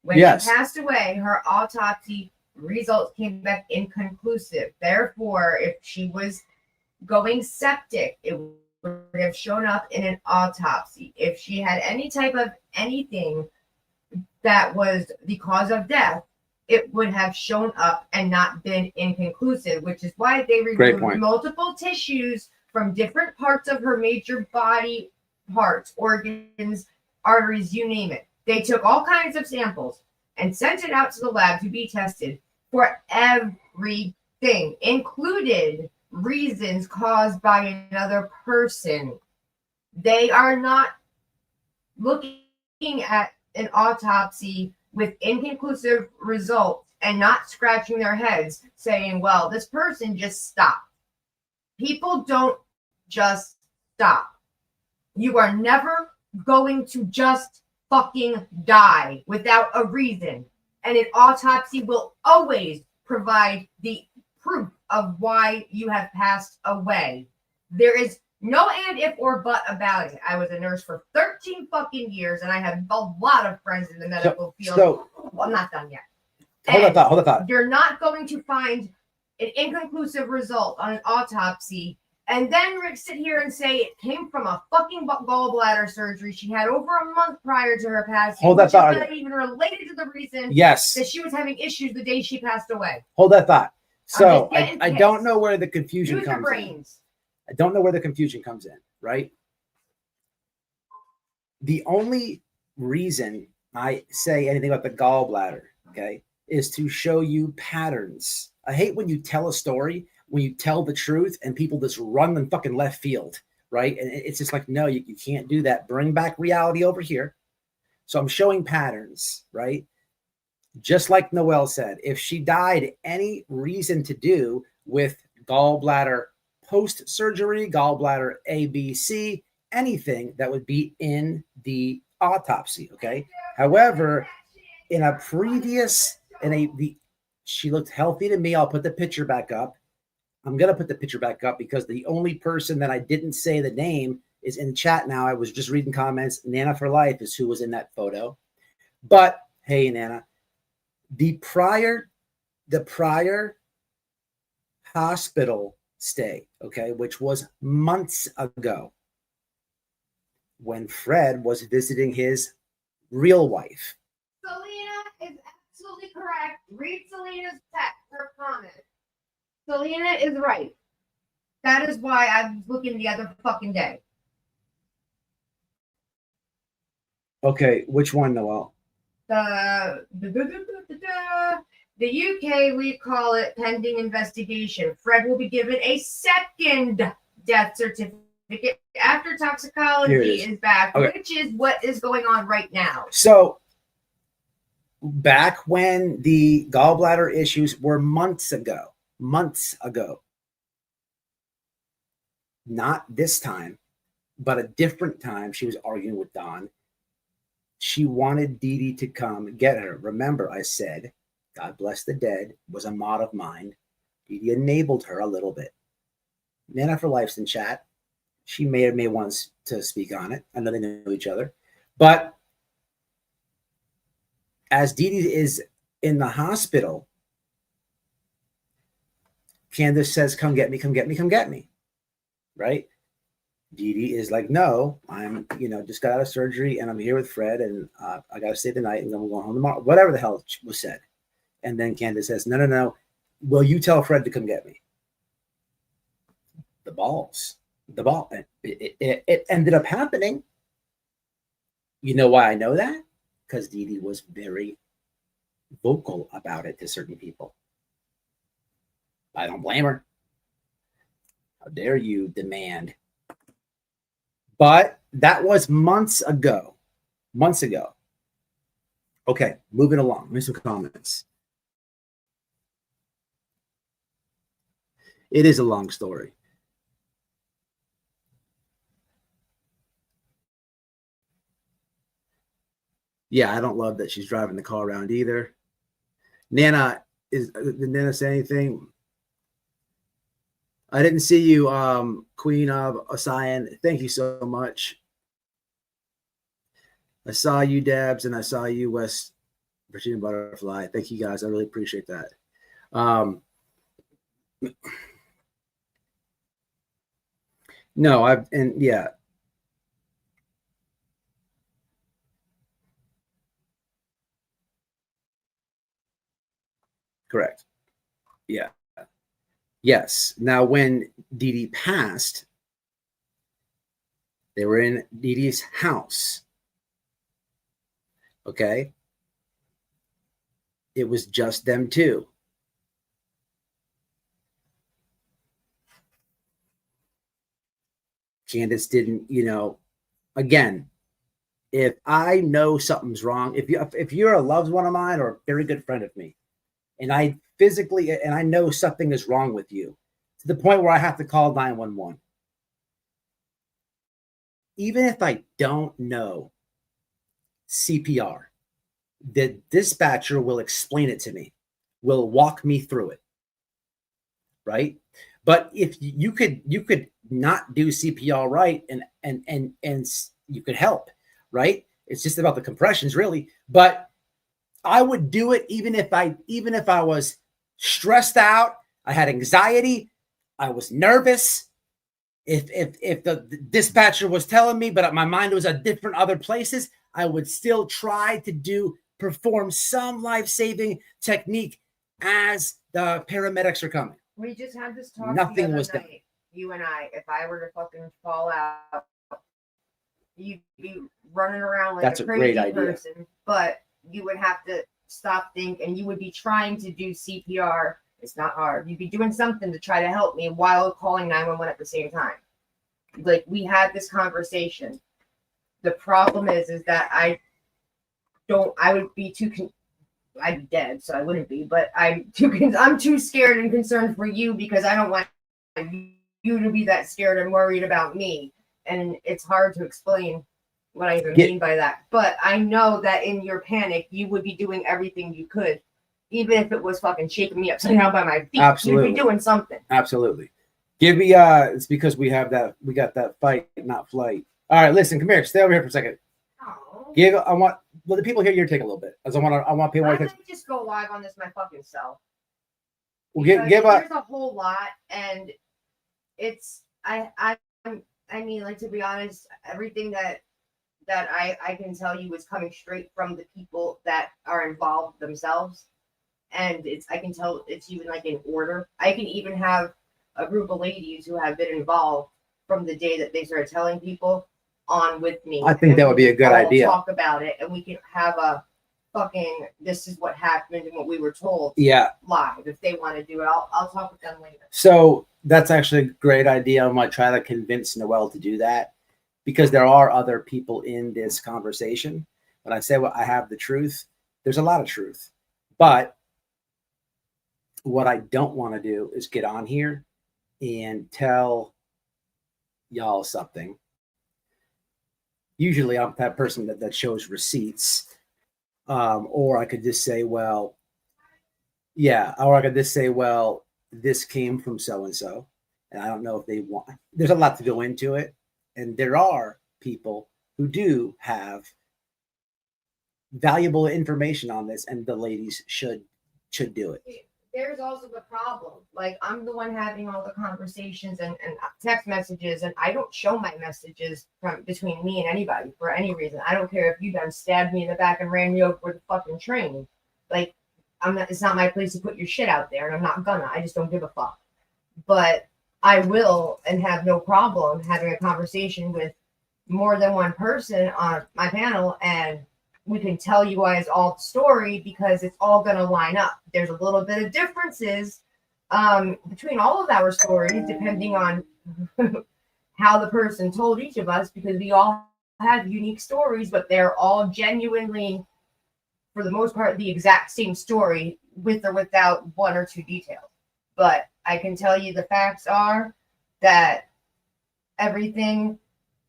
When she passed away, her autopsy results came back inconclusive. Therefore, if she was going septic, it would have shown up in an autopsy. If she had any type of anything that was the cause of death, it would have shown up and not been inconclusive, which is why they removed multiple tissues from different parts of her major body parts, organs, arteries, you name it. They took all kinds of samples and sent it out to the lab to be tested for everything, included reasons caused by another person. They are not looking at an autopsy with inconclusive results and not scratching their heads saying, well, this person just stopped. People don't just stop. You are never going to just fucking die without a reason. And an autopsy will always provide the proof of why you have passed away. There is no and, if, or but about it. I was a nurse for 13 fucking years, and I have a lot of friends in the medical field. Well, I'm not done yet. Hold that thought. You're not going to find an inconclusive result on an autopsy and then sit here and say it came from a fucking gallbladder surgery she had over a month prior to her passing. Hold that thought. Not even related to the reason that she was having issues the day she passed away. Hold that thought. So I don't know where the confusion comes in. I don't know where the confusion comes in, right? The only reason I say anything about the gallbladder, okay, is to show you patterns. I hate when you tell a story, when you tell the truth and people just run in fucking left field. right? And it's just like, no, you can't do that. Bring back reality over here. So I'm showing patterns, right? Just like Noelle said, if she died any reason to do with gallbladder post-surgery, gallbladder ABC, anything that would be in the autopsy, okay? However, in a previous, she looked healthy to me. I'll put the picture back up. I'm going to put the picture back up because the only person that I didn't say the name is in chat now. I was just reading comments. Nana for Life is who was in that photo. But hey, Nana, the prior hospital stay, okay, which was months ago, when Fred was visiting his real wife. Selena is absolutely correct. Read Selena's text, her comment. Selena is right. That is why I was looking the other fucking day. Okay, which one, Noelle? The UK, we call it pending investigation. Fred will be given a second death certificate after toxicology is back, okay, which is what is going on right now. So back when the gallbladder issues were months ago, not this time, but a different time, she was arguing with Don. She wanted Dee Dee to come get her. Remember, I said, God bless the dead, was a mod of mine. Dee Dee enabled her a little bit. Nana for Life's in chat. She may want to speak on it. I know they know each other. But as Dee Dee is in the hospital, CANDUS says, come get me, come get me, come get me. Right? Dee Dee is like, no, I'm, just got out of surgery and I'm here with Fred and I got to stay the night and then we're going home tomorrow. Whatever the hell was said. And then CANDUS says, no. Will you tell Fred to come get me? The ball. It ended up happening. You know why I know that? Because Dee Dee was very vocal about it to certain people. I don't blame her. How dare you demand? But that was months ago. Okay, moving along. Let me some comments. It is a long story. Yeah, I don't love that she's driving the car around either. Nana, did Nana say anything? I didn't see you, Queen of Ossian. Thank you so much. I saw you, Debs, and I saw you, West Virginia Butterfly. Thank you, guys. I really appreciate that. No, yeah. Correct. Yeah. Yes. Now, when Dee Dee passed, they were in Dee Dee's house. Okay. It was just them two. CANDUS didn't, again, if I know something's wrong, if you're a loved one of mine or a very good friend of me, and I know something is wrong with you to the point where I have to call 911. Even if I don't know CPR, the dispatcher will explain it to me, will walk me through it. Right? But if you could not do CPR right and you could help, right? It's just about the compressions, really. But I would do it even if I was stressed out, I had anxiety, I was nervous. If the dispatcher was telling me, but my mind was at different other places, I would still try to perform some life-saving technique as the paramedics are coming. We just had this talk. Nothing was done. You and I, if I were to fucking fall out, you'd be running around like a crazy person, but you would have to stop, think, and you would be trying to do CPR. It's not hard. You'd be doing something to try to help me while calling 911 at the same time. like we had this conversation. The problem is that I would be I'd be dead, so I wouldn't be, but I'm too scared and concerned for you because I don't want you to be that scared and worried about me. And it's hard to explain what I even mean by that. But I know that in your panic, you would be doing everything you could, even if it was fucking shaking me upside down by my feet. Absolutely. You'd be doing something. Absolutely. Give me it's because we got that fight, not flight. All right, listen, come here. Stay over here for a second. Oh. The people here take a little bit. I want people I to might just go live on this my fucking self. Well, There's a whole lot, and it's I mean, like, to be honest, everything that I can tell you is coming straight from the people that are involved themselves, and I can tell it's even like in order. I can even have a group of ladies who have been involved from the day that they started telling people on with me. I think that would be a good idea. Talk about it, and we can have a fucking this is what happened and what we were told. Yeah, live if they want to do it. I'll talk with them later. So that's actually a great idea. I might try to convince Noelle to do that because there are other people in this conversation. When I say I have the truth, there's a lot of truth. But what I don't want to do is get on here and tell y'all something. Usually I'm that person that shows receipts. Or I could just say, well, yeah, or I could just say, well, this came from so-and-so. And I don't know if they want, there's a lot to go into it. And there are people who do have valuable information on this, and the ladies should do it. There's also the problem. Like, I'm the one having all the conversations and text messages, and I don't show my messages from between me and anybody for any reason. I don't care if you done stabbed me in the back and ran me over with a fucking train. Like, it's not my place to put your shit out there, and I'm not gonna. I just don't give a fuck. But I will and have no problem having a conversation with more than one person on my panel, and we can tell you guys all the story because it's all going to line up. There's a little bit of differences between all of our stories, depending on how the person told each of us, because we all have unique stories, but they're all genuinely, for the most part, the exact same story with or without one or two details. But I can tell you the facts are that everything,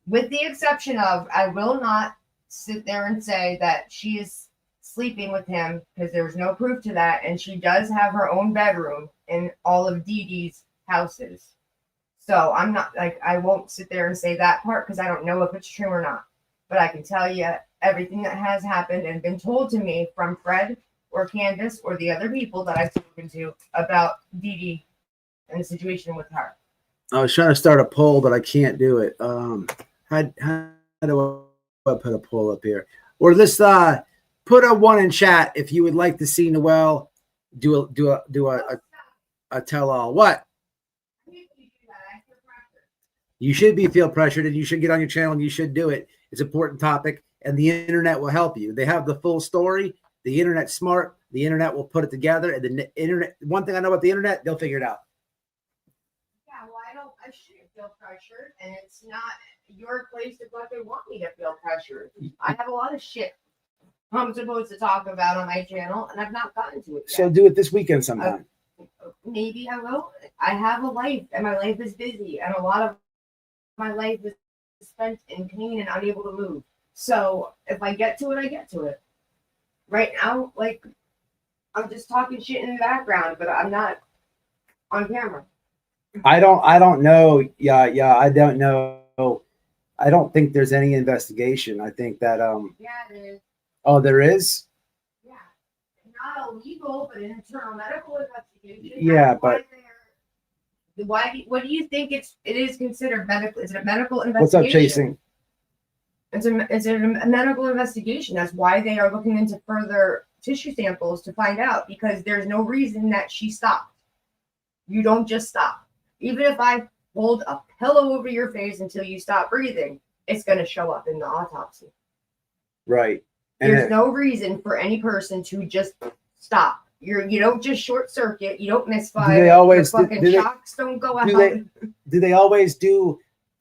with the exception of, I will not sit there and say that she is sleeping with him because there's no proof to that, and she does have her own bedroom in all of Dee Dee's houses. So I'm not like, I won't sit there and say that part because I don't know if it's true or not. But I can tell you everything that has happened and been told to me from Fred or CANDUS or the other people that I've spoken to about Dee Dee and the situation with her. I was trying to start a poll, but I can't do it. How do I put a poll up here? Or let's put a one in chat if you would like to see Noelle do a tell all. What? You should feel pressured, and you should get on your channel and you should do it. It's an important topic, and the internet will help you. They have the full story. The internet's smart. The internet will put it together, and the internet. One thing I know about the internet, they'll figure it out. Yeah, well, I shouldn't feel pressured, and it's not your place to fucking want me to feel pressured. I have a lot of shit I'm supposed to talk about on my channel, and I've not gotten to it yet. So do it this weekend sometime. Maybe I will. I have a life, and my life is busy, and a lot of my life is spent in pain and unable to move. So if I get to it, I get to it. Right now, like, I'm just talking shit in the background, but I'm not on camera. I don't know. Yeah, I don't know. I don't think there's any investigation. I think that Yeah, it is. Oh, there is? Yeah. Not illegal, but an internal medical investigation. Yeah, but what do you think it is considered medical? Is it a medical investigation? What's up, Chasing? It's a medical investigation. That's why they are looking into further tissue samples to find out, because there's no reason that she stopped. You don't just stop. Even if I hold a pillow over your face until you stop breathing, it's going to show up in the autopsy. Right. And there's no reason for any person to just stop. You don't just short circuit. You don't misfire. Do they always fucking shocks don't go out. Do they always do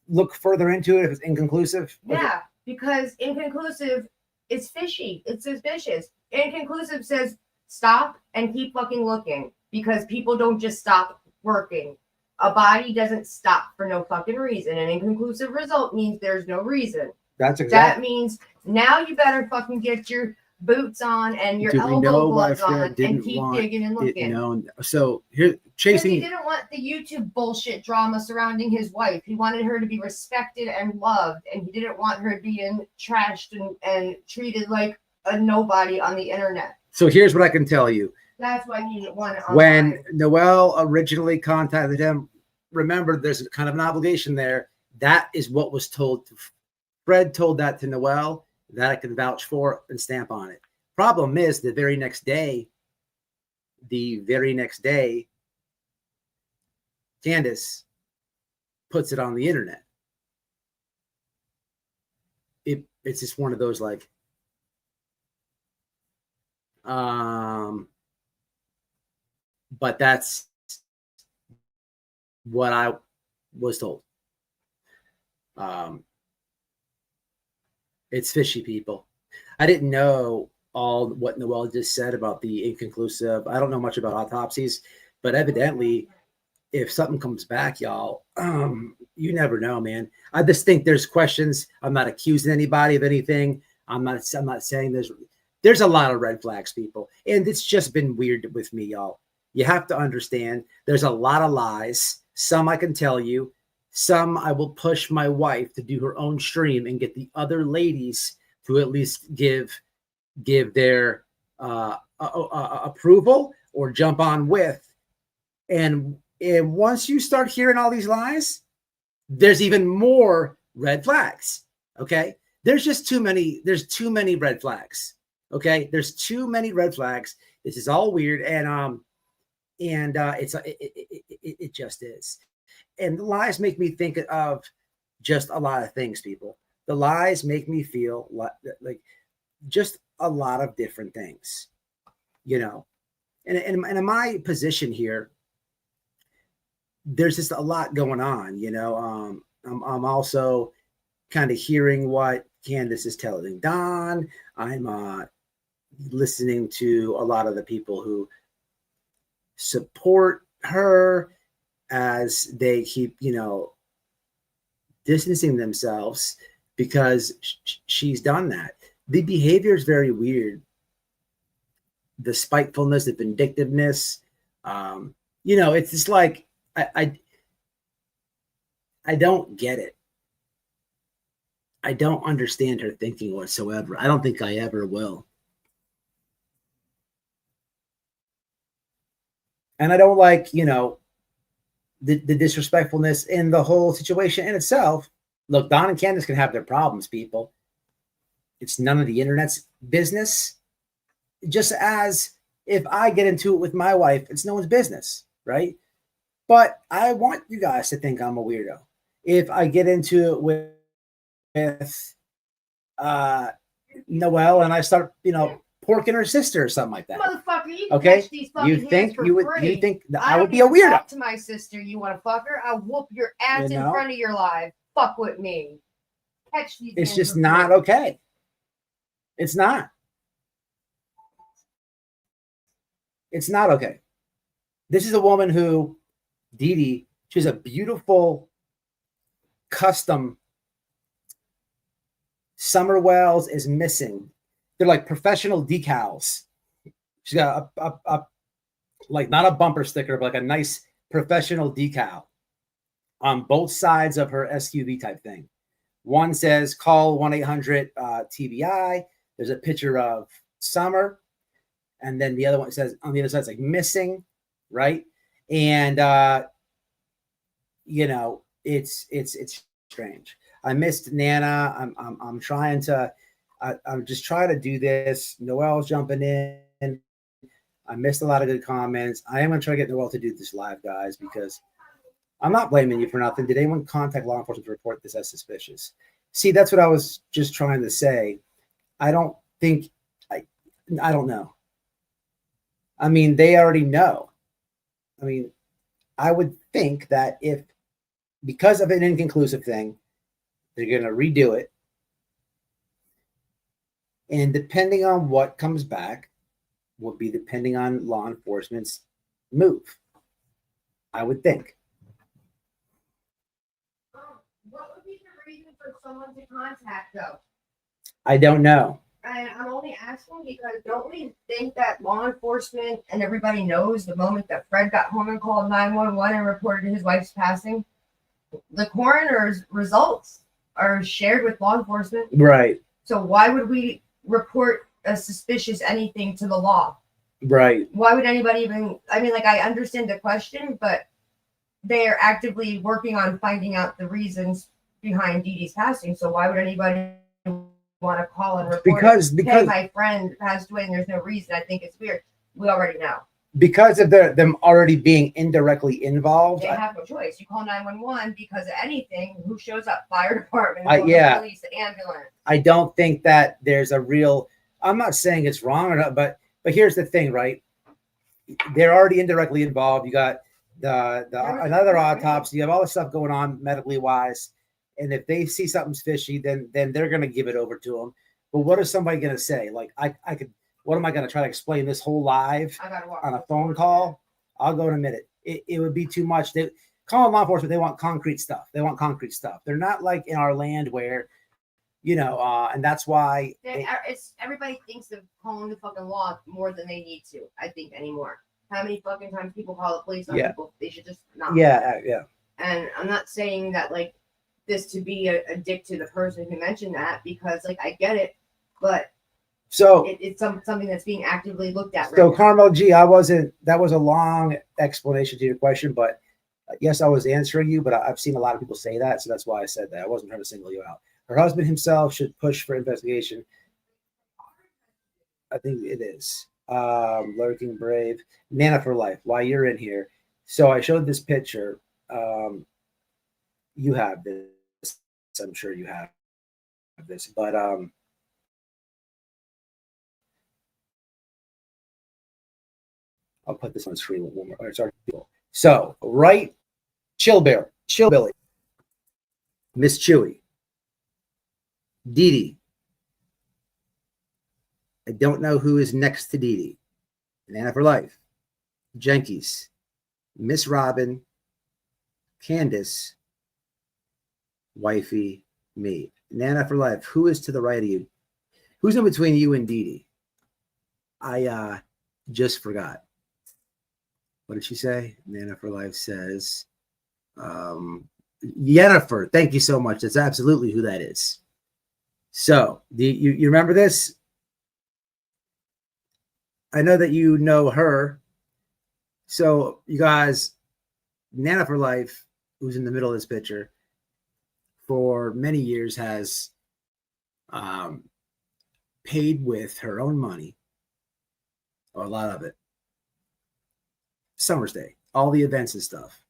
look further into it if it's inconclusive? Yeah, because inconclusive is fishy. It's suspicious. Inconclusive says stop and keep fucking looking because people don't just stop working. A body doesn't stop for no fucking reason. An inconclusive result means there's no reason. That's That exactly. means now you better fucking get your boots on and your Do we know elbow why gloves on Fred and didn't keep want digging and it looking. known? So here, Because chasing. he didn't want the YouTube bullshit drama surrounding his wife. He wanted her to be respected and loved, and he didn't want her being trashed and treated like a nobody on the internet. So here's what I can tell you. That's why he didn't want it When online. Noel originally contacted him, remember there's kind of an obligation there. That is what was told to Fred. Told that to Noel. That I can vouch for and stamp on it. Problem is, the very next day, CANDUS puts it on the internet. It's just one of those like, but that's what I was told. It's fishy, people. I didn't know all what Noel just said about the inconclusive. I don't know much about autopsies, but evidently, if something comes back, y'all, you never know, man. I just think there's questions. I'm not accusing anybody of anything. I'm not saying there's a lot of red flags, people, and it's just been weird with me, y'all. You have to understand there's a lot of lies. Some I can tell you. Some I will push my wife to do her own stream and get the other ladies to at least give their approval or jump on with. And once you start hearing all these lies, there's even more red flags. Okay, there's just too many. There's too many red flags. Okay, there's too many red flags. This is all weird, and it just is. And the lies make me think of just a lot of things, people. The lies make me feel like just a lot of different things, you know. And in my position here, there's just a lot going on, you know. I'm also kind of hearing what CANDUS is telling Don. I'm listening to a lot of the people who support her as they keep, you know, distancing themselves because she's done that. The behavior is very weird. The spitefulness, the vindictiveness, you know, it's just like I don't get it. I don't understand her thinking whatsoever. I don't think I ever will. And I don't like, you know, the disrespectfulness in the whole situation in itself. Look, Don and CANDUS can have their problems, people. It's none of the internet's business. Just as if I get into it with my wife, it's no one's business, right? But I want you guys to think I'm a weirdo. If I get into it with Noel and I start, you know, porking her sister or something like that. Motherfucker, you can Okay, catch these fucking you think hands you for would? free. You think that I I don't would be a even talk weirdo? to my sister, you want to fuck her? I'll whoop your ass You in know? front of your live. Fuck with me. Catch these It's hands just for not free. okay. It's not. It's not okay. This is a woman who, Dee Dee, she's a beautiful custom. Summer Wells is missing. They're like professional decals. She's got a like not a bumper sticker, but like a nice professional decal on both sides of her SUV type thing. One says call 1-800-TBI. There's a picture of Summer. And then the other one says on the other side, it's like missing, right? And you know, it's strange. I missed Nana. I'm trying to I'm just trying to do this. Noel's jumping in. I missed a lot of good comments. I am gonna try to get Noel to do this live, guys, because I'm not blaming you for nothing. Did anyone contact law enforcement to report this as suspicious? See, that's what I was just trying to say. I don't think I don't know. I mean, they already know. I mean, I would think that if because of an inconclusive thing, they're going to redo it. And depending on what comes back will be depending on law enforcement's move, I would think. What would be the reason for someone to contact, though? I don't know. And I'm only asking because don't we think that law enforcement and everybody knows the moment that Fred got home and called 911 and reported his wife's passing, the coroner's results are shared with law enforcement. Right. So why would we report a suspicious anything to the law? Right. Why would anybody even, I mean, like, I understand the question, but they're actively working on finding out the reasons behind Dee Dee's passing. So why would anybody want to call and report Because hey, my friend passed away and there's no reason? I think it's weird. We already know. Because of them already being indirectly involved. They have no choice. You call 911 because of anything. Who shows up? Fire department, yeah. police, the ambulance. I don't think that there's a real, I'm not saying it's wrong or not, but here's the thing, right? They're already indirectly involved. You got the another autopsy. You have all this stuff going on medically wise. And if they see something's fishy, then they're going to give it over to them. But what is somebody going to say? Like, I could, what am I going to try to explain this whole live on a phone call? I'll go in a minute. It would be too much. They call law enforcement. They want concrete stuff. They're not like in our land where, you know, and that's why it's everybody thinks of calling the fucking law more than they need to, I think, anymore. How many fucking times people call the police on people? They should just not. Yeah. And I'm not saying that like this to be a dick to the person who mentioned that, because like I get it, but so it's something that's being actively looked at. So Carmel G, that was a long explanation to your question, but yes, I was answering you, but I've seen a lot of people say that, so that's why I said that. I wasn't trying to single you out. Her husband himself should push for investigation. I think it is. Lurking Brave, Nana for Life. While you're in here, so I showed this picture. You have this. I'm sure you have this, but I'll put this on the screen one more. Sorry. So right, Chill Billy, Miss Chewy, Dee Dee. I don't know who is next to Dee Dee. Nana for Life, Jenkies, Miss Robin, CANDUS, Wifey, me. Nana for Life. Who is to the right of you? Who's in between you and Dee Dee? I just forgot. What did she say? Nana for Life says, Yennefer. Thank you so much. That's absolutely who that is. So, you remember this? I know that you know her. So, you guys, Nana for Life, who's in the middle of this picture, for many years has paid with her own money, or a lot of it, Summer's Day, all the events and stuff.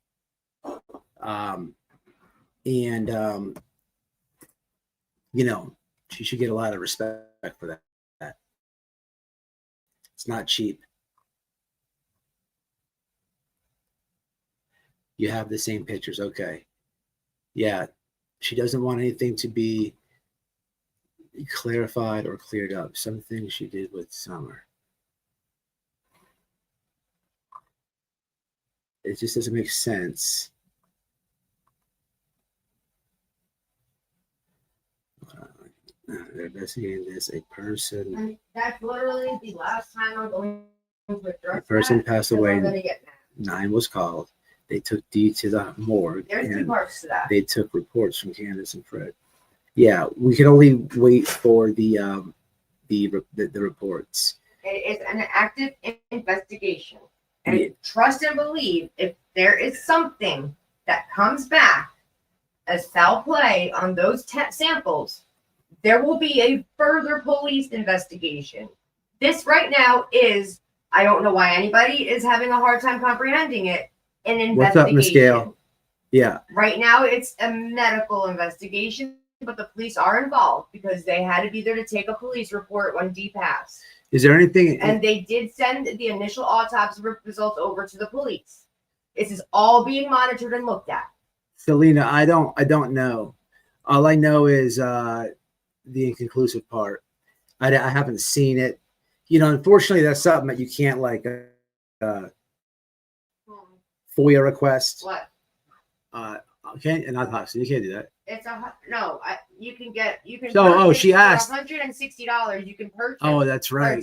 You know, she should get a lot of respect for that. It's not cheap. You have the same pictures. Okay. Yeah. She doesn't want anything to be clarified or cleared up. Some things she did with Summer. It just doesn't make sense. They're investigating this. A person. And that's literally the last time I'm going to address. A person passed away. I'm gonna get mad. 9 was called. They took Dee to the morgue. There's two parts to that. They took reports from CANDUS and Fred. Yeah, we can only wait for the reports. It is an active investigation. And trust and believe, if there is something that comes back as foul play on those samples, there will be a further police investigation. This right now is, I don't know why anybody is having a hard time comprehending it, an investigation. What's up, Miss Gail? Yeah. Right now it's a medical investigation, but the police are involved because they had to be there to take a police report when Dee passed. Is there anything? And they did send the initial autopsy results over to the police. This is all being monitored and looked at. Selena, I don't know. All I know is the inconclusive part. I haven't seen it. You know, unfortunately, that's something that you can't like FOIA request. What? Okay, and not so you can't do that. It's no. You can. So, she asked. $160. You can purchase. Oh, that's right.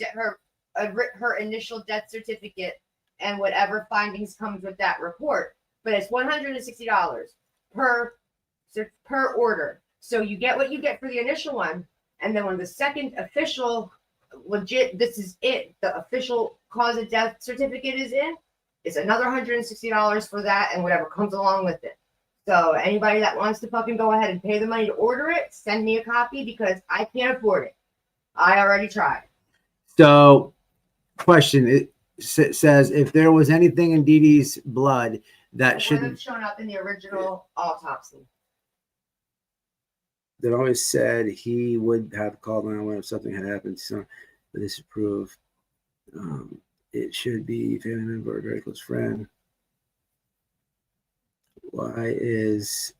Her initial death certificate and whatever findings comes with that report. But it's $160 per order. So you get what you get for the initial one, and then when the second official, legit, this is it. The official cause of death certificate is in. It's another $160 for that and whatever comes along with it. So anybody that wants to fucking go ahead and pay the money to order it, send me a copy because I can't afford it. I already tried. So, question, it says, if there was anything in Dee Dee's blood that should shouldn't have shown up in the original autopsy. That always said he would have called 911 if something had happened. So, but this is proof. It should be family member or very close friend. Why is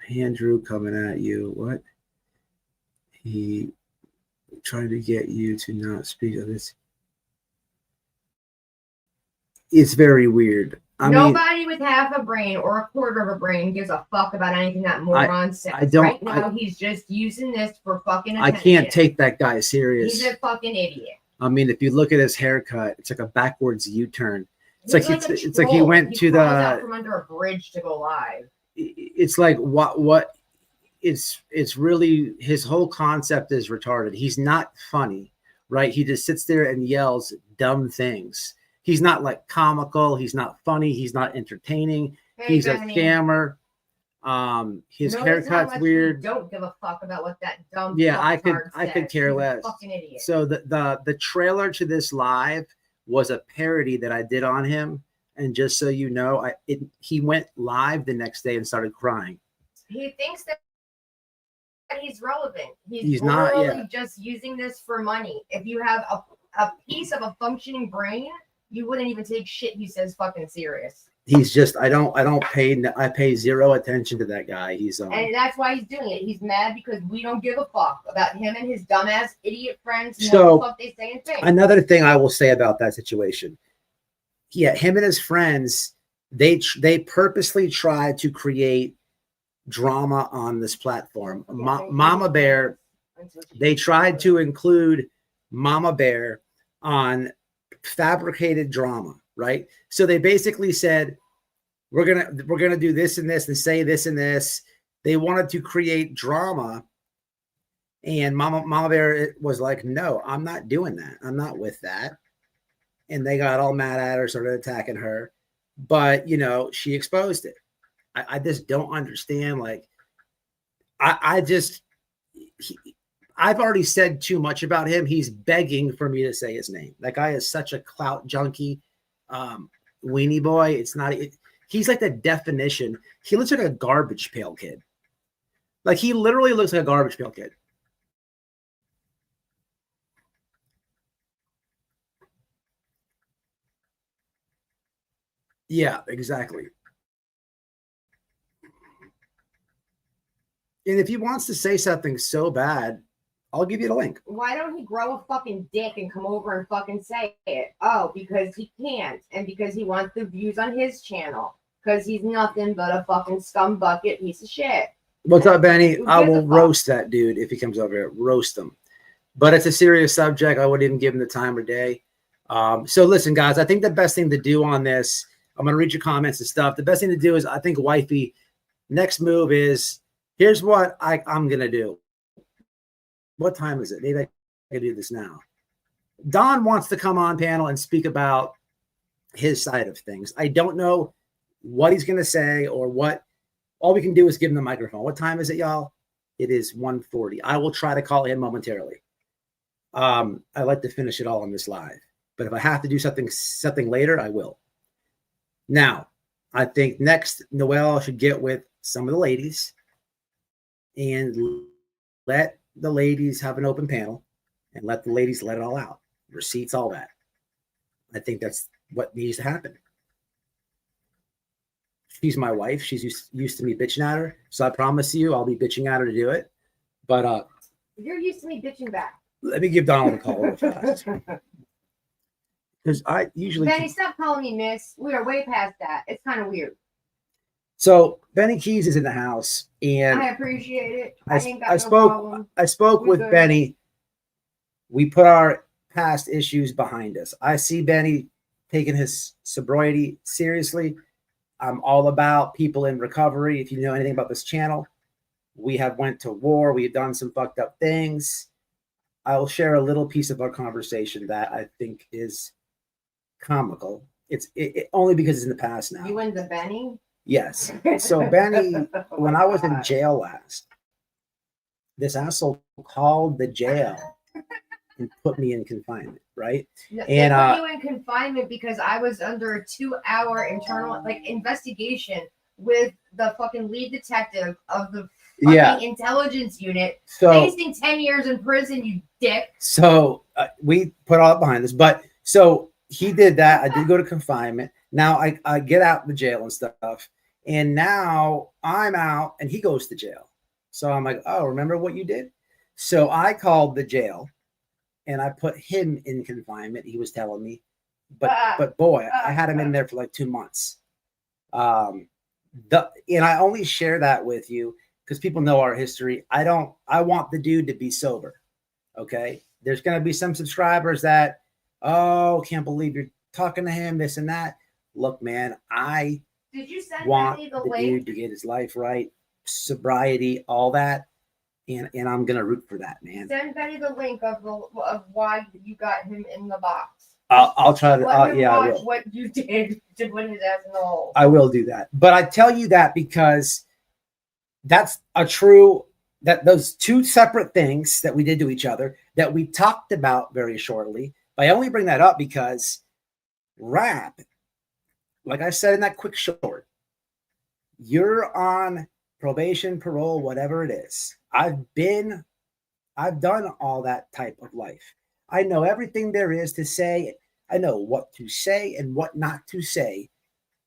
Andrew coming at you? What? He trying to get you to not speak of this. It's very weird. Nobody with half a brain or a quarter of a brain gives a fuck about anything that moron says. Right now, he's just using this for fucking attention. I can't take that guy serious. He's a fucking idiot. I mean, if you look at his haircut, it's like a backwards U-turn. It's like he went to the from under a bridge to go live. It's like what it's really his whole concept is retarded. He's not funny, right? He just sits there and yells dumb things. He's not like comical. He's not funny. He's not entertaining. He's a scammer. His haircut's weird. Don't give a fuck about what that dumb. Yeah, I could care less. Fucking idiot. So the trailer to this live was a parody that I did on him, and just so you know, he went live the next day and started crying. He thinks that he's relevant. He's not. Yeah. Just using this for money. If you have a piece of a functioning brain, you wouldn't even take shit he says fucking serious. He's just I pay zero attention to that guy. And that's why he's doing it. He's mad because we don't give a fuck about him and his dumbass idiot friends. And so what the fuck they say and think. Another thing I will say about that situation. Yeah, him and his friends, they purposely tried to create drama on this platform. Mama Bear, they tried to include Mama Bear on fabricated drama. Right. So they basically said, we're gonna do this and this and say this and this. They wanted to create drama. And Mama Bear was like, no, I'm not doing that. I'm not with that. And they got all mad at her, started attacking her. But, you know, she exposed it. I just don't understand. Like, I've already said too much about him. He's begging for me to say his name. That guy is such a clout junkie. Weenie boy. It's not. He's like the definition. He looks like a garbage pail kid. Like he literally looks like a garbage pail kid. Yeah, exactly. And if he wants to say something so bad, I'll give you the link. Why don't he grow a fucking dick and come over and fucking say it? Oh, because he can't. And because he wants the views on his channel. Because he's nothing but a fucking scumbucket piece of shit. What's up, Benny? I will roast that dude if he comes over here. Roast him. But it's a serious subject. I wouldn't even give him the time of day. So listen, guys, I think the best thing to do on this, I'm going to read your comments and stuff. The best thing to do is, I think, wifey, next move is, here's what I'm going to do. What time is it? Maybe I can do this now. Don wants to come on panel and speak about his side of things. I don't know what he's going to say or what. All we can do is give him the microphone. What time is it, y'all? It is 1:40. I will try to call him momentarily. I like to finish it all on this live. But if I have to do something later, I will. Now, I think next, Noelle should get with some of the ladies and let the ladies have an open panel and let the ladies let it all out. Receipts, all that. I think that's what needs to happen. she's my wife. She's used to me bitching at her. So I promise you I'll be bitching at her to do it. But You're used to me bitching back. let me give Donald a call real fast. Because I usually Benny, stop calling me miss. We are way past that. It's kind of weird. So Benny Keys is in the house, and I appreciate it. I ain't got no problem. spoke We with good. Benny. We put our past issues behind us. I see Benny taking his sobriety seriously. I'm all about people in recovery. If you know anything about this channel, we have went to war. We have done some fucked up things. I will share a little piece of our conversation that I think is comical. It's only because it's in the past now. You and the Benny? Yes. So Benny, when I was in jail last, this asshole called the jail and put me in confinement, right? No, And, they put you in confinement because I was under a 2-hour internal investigation with the fucking lead detective of the fucking intelligence unit, So facing 10 years in prison, you dick. So we put all that behind us. But so he did that. I did go to confinement. Now I get out the jail and stuff. And now I'm out and he goes to jail. So I'm like, oh, remember what you did? So I called the jail and I put him in confinement. He was telling me, but boy, I had him in there for like 2 months. And I only share that with you because people know our history. I want the dude to be sober. Okay. There's going to be some subscribers that, oh, can't believe you're talking to him, this and that. Look, man, Did you send want Benny the the link? dude to get his life right, sobriety, all that. And I'm going to root for that, man. Send Benny the link of why you got him in the box. I'll try to, Let him I watch will. what you did to put his ass in the hole. I will do that. But I tell you that because that's that those two separate things that we did to each other that we talked about very shortly. But I only bring that up because rap, like I said in that quick short, you're on probation, parole, whatever it is. I've done all that type of life. I know everything there is to say. I know what to say and what not to say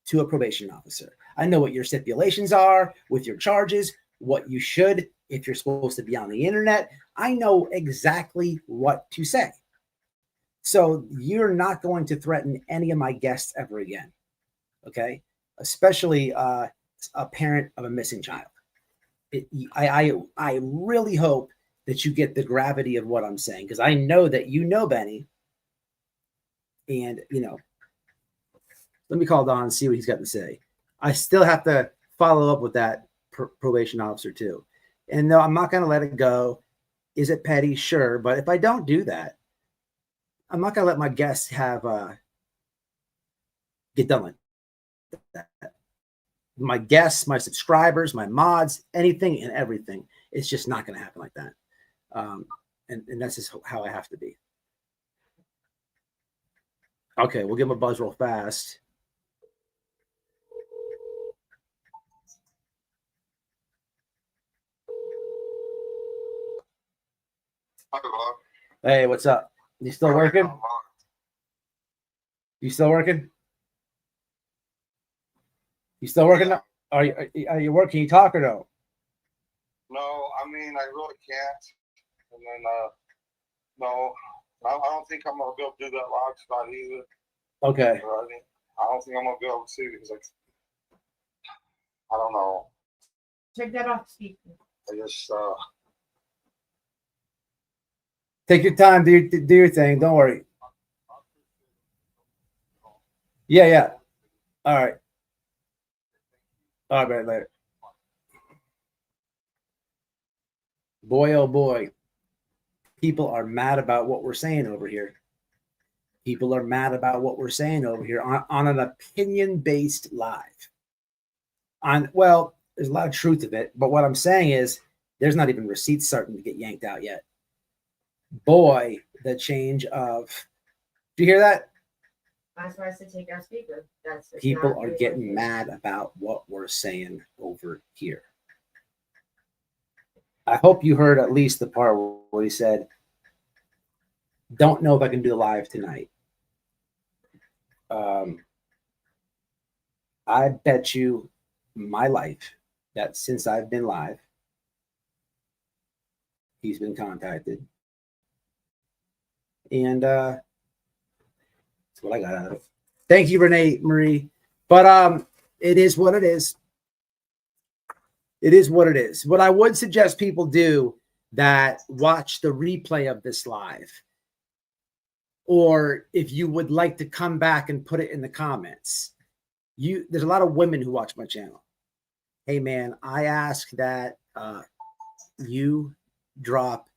to a probation officer. I know what your stipulations are with your charges, what you should, if you're supposed to be on the internet. I know exactly what to say. So you're not going to threaten any of my guests ever again. Okay. Especially a parent of a missing child. I really hope that you get the gravity of what I'm saying, because I know that you know Benny. And, let me call Don and see what he's got to say. I still have to follow up with that probation officer too. And no, I'm not going to let it go. Is it petty? Sure. But if I don't do that, I'm not going to let my guests have get done like that. My guests, my subscribers, my mods, anything and everything. It's just not going to happen like that. And that's just how I have to be. Okay, we'll give him a buzz real fast. Hey, what's up? You still working? You still working? You still working? Yeah. Are you working? You talk or no? No, I mean, I really can't. And then, no, I don't think I'm going to be able to do that live spot either. Okay. I don't think I'm going to be able to see because, I don't know. Take that off speaker. I just, take your time, do your thing. Don't worry. Yeah. All right. All right, later. Boy, oh boy. People are mad about what we're saying over here. People are mad about what we're saying over here on an opinion-based live. Well, there's a lot of truth of it, but what I'm saying is there's not even receipts starting to get yanked out yet. Boy, the change of, do you hear that? That's why I said take our speaker. People are getting mad about what we're saying over here. I hope you heard at least the part where he said, don't know if I can do live tonight. I bet you my life that since I've been live, he's been contacted. And that's what I got out of it. Thank you, Renee Marie. But it is what it is. It is what it is. What I would suggest people do that watch the replay of this live, or if you would like to come back and put it in the comments, there's a lot of women who watch my channel. Hey man, I ask that you drop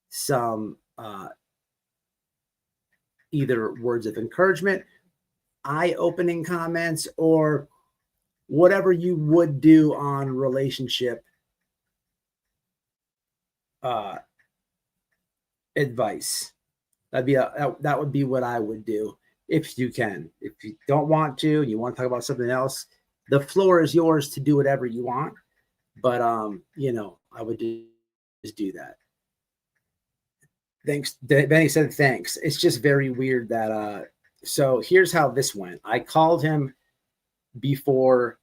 some either words of encouragement, eye-opening comments, or whatever you would do on relationship advice. That would be what I would do if you can. If you don't want to, and you want to talk about something else, the floor is yours to do whatever you want. But you know, I would just do that. Thanks. Benny said thanks. It's just very weird that so here's how this went. I called him before